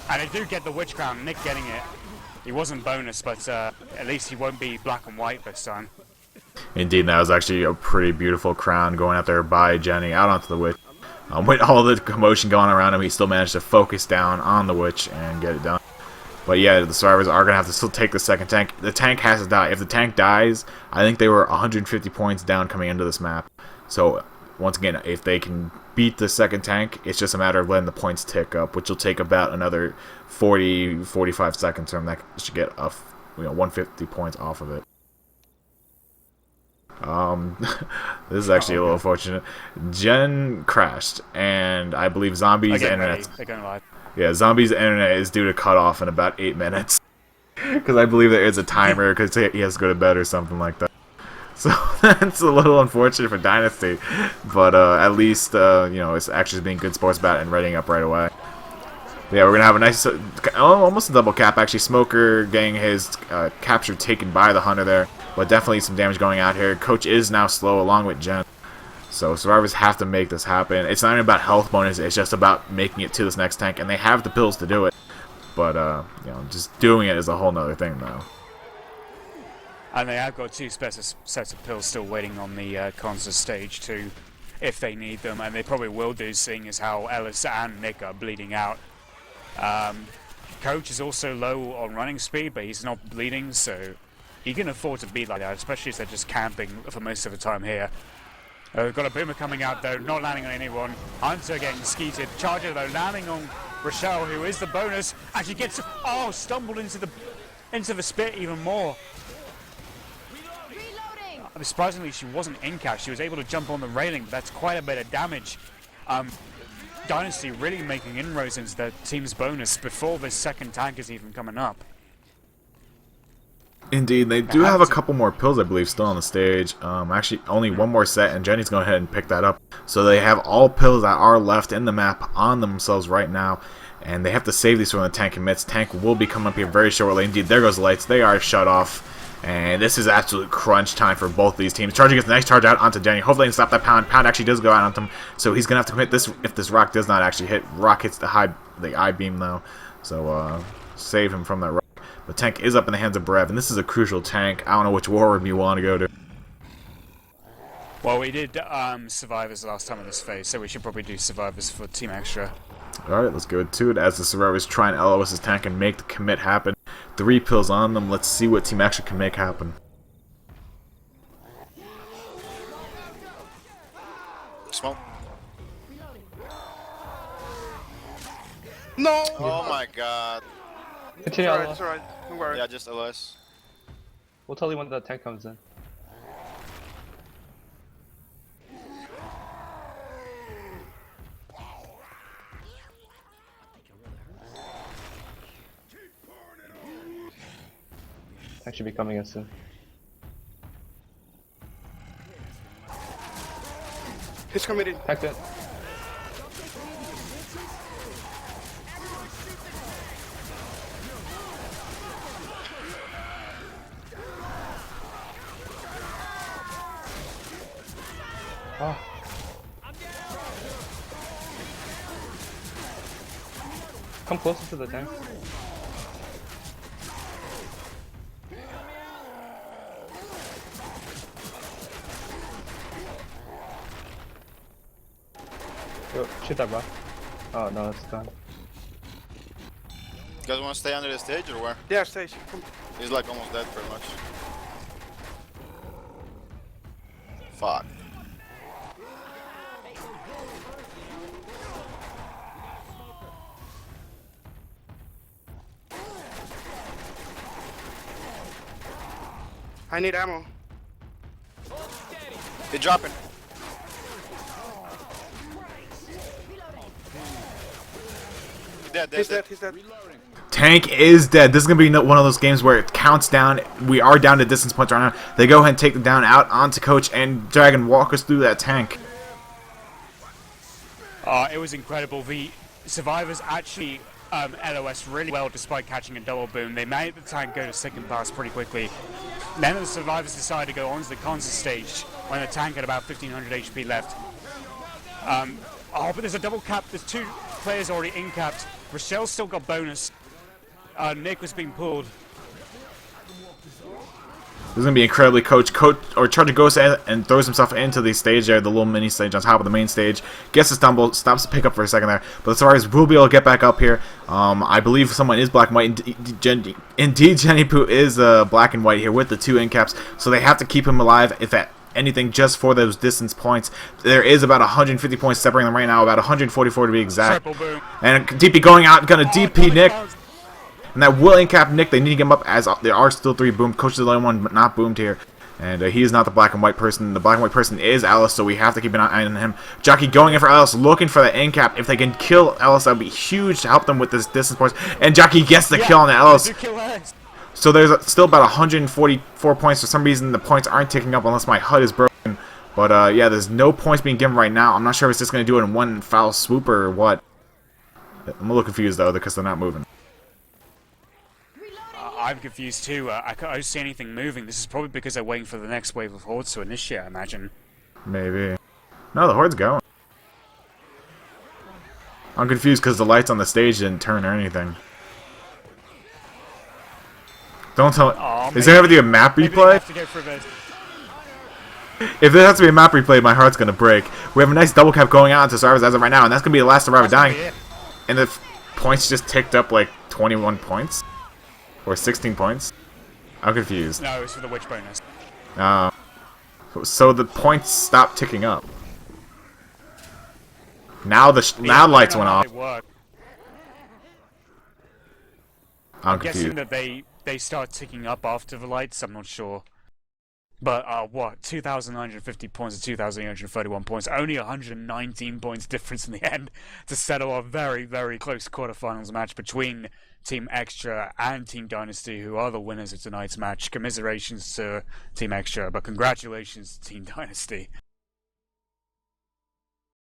And they do get the Witch Crown, Nick getting it. He wasn't bonus, but at least he won't be black and white this time. Indeed, that was actually a pretty beautiful crown going out there by Jenny out onto the Witch. With all the commotion going around him, he still managed to focus down on the Witch and get it done. But yeah, the survivors are going to have to still take the second tank. The tank has to die. If the tank dies, I think they were 150 points down coming into this map. So, once again, if they can beat the second tank, it's just a matter of letting the points tick up, which will take about another 40-45 seconds from that should get 150 points off of it. This is actually a little unfortunate. Jen crashed, and I believe Zombie's internet. Yeah, Zombie's internet is due to cut off in about 8 minutes. Because I believe there is a timer, because he has to go to bed or something like that. So that's a little unfortunate for Dynasty, but at least it's actually being good sports about and readying up right away. Yeah, we're gonna have a nice, almost a double cap actually. Smoker getting his capture taken by the Hunter there, but definitely some damage going out here. Coach is now slow along with Jen, so survivors have to make this happen. It's not even about health bonus; it's just about making it to this next tank, and they have the pills to do it. But just doing it is a whole nother thing, though. And they have got 2 sets of pills still waiting on the concert stage too, if they need them, and they probably will do, seeing as how Ellis and Nick are bleeding out. Coach is also low on running speed, but he's not bleeding, so he can afford to be like that, especially if they're just camping for most of the time here. We've got a Boomer coming out though, not landing on anyone. Hunter getting skeeted. Charger though landing on Rochelle, who is the bonus, and she gets stumbled into the spit even more. Surprisingly, she wasn't in cash. She was able to jump on the railing, but that's quite a bit of damage. Dynasty really making inroads into their team's bonus before this second tank is even coming up. Indeed, they do have a couple more pills, I believe, still on the stage. Actually, only one more set, and Jenny's going ahead and pick that up. So they have all pills that are left in the map on themselves right now, and they have to save these when the tank commits. Tank will be coming up here very shortly. Indeed, there goes the lights. They are shut off. And this is absolute crunch time for both these teams. Charger gets the nice charge out onto Jenny. Hopefully they can stop that Pound. Pound actually does go out onto him, so he's gonna have to commit this if this rock does not actually hit. Rock hits the eye beam though, so save him from that rock. The tank is up in the hands of Brev, and this is a crucial tank. I don't know which war room you want to go to. Well, we did Survivors last time in this phase, so we should probably do Survivors for Team Extra. Alright, let's go to it as the Survivors try and LOS his tank and make the commit happen. 3 pills on them. Let's see what Team Extra can make happen. Smoke. No! Oh my god. Continue. It's alright. Don't worry. Yeah, just LS. We'll tell you when the tank comes in. Tank should be coming in soon. He's committed. Tank it. Oh. Come closer to the tank. Yo, shoot that rock. Oh no, it's done. You guys want to stay under the stage or where? Yeah, stage. Come. He's like almost dead pretty much. Fuck. I need ammo. They're dropping. He's dead. He's dead. Tank is dead. This is going to be one of those games where it counts down. We are down to distance points right now. They go ahead and take them down out onto Coach, and Dragon walk us through that tank. It was incredible. The Survivors actually LOS really well despite catching a double boom. They made the tank go to second pass pretty quickly. Then the Survivors decided to go onto the concert stage when the tank had about 1500 HP left. But there's a double cap. There's 2 players already in capped. Rochelle's still got bonus. Nick was being pulled. This is going to be incredibly Coach or Charger goes and throws himself into the stage there, the little mini stage on top of the main stage. Gets to stumble, stops to pick up for a second there. But the Safari's will be able to get back up here. I believe someone is black and white. Indeed, Jenny Poo is black and white here with the 2 end caps. So they have to keep him alive if at anything just for those distance points. There is about 150 points separating them right now, about 144 to be exact. And DP going out, going to DP Nick. And that will incap Nick. They need to get him up as there are still 3 boomed. Coach is the only one not boomed here. And he is not the black and white person. The black and white person is Alice, so we have to keep an eye on him. Jockey going in for Alice, looking for the end cap. If they can kill Alice, that would be huge to help them with this distance points. And Jockey gets the kill on Alice. So there's still about 144 points. For some reason, the points aren't ticking up unless my HUD is broken. But yeah, there's no points being given right now. I'm not sure if it's just going to do it in one foul swoop or what. I'm a little confused, though, because they're not moving. I'm confused too. I don't see anything moving. This is probably because they're waiting for the next wave of hordes to initiate, I imagine. Maybe. No, the horde's going. I'm confused because the lights on the stage didn't turn or anything. Don't tell me. Is there going to be a map replay? If there has to be a map replay, my heart's going to break. We have a nice double cap going on to Sarvis as of right now, and that's going to be the last survivor dying. And the points just ticked up like 21 points. Or 16 points? I'm confused. No, it's for the witch bonus. So the points stopped ticking up. Now now lights went off. I'm guessing confused. that they start ticking up after the lights. I'm not sure. But what? 2,950 points to 2,831 points. Only 119 points difference in the end to settle a very, very close quarterfinals match between Team Extra and Team Dynasty, who are the winners of tonight's match. Commiserations to Team Extra, but congratulations to Team Dynasty.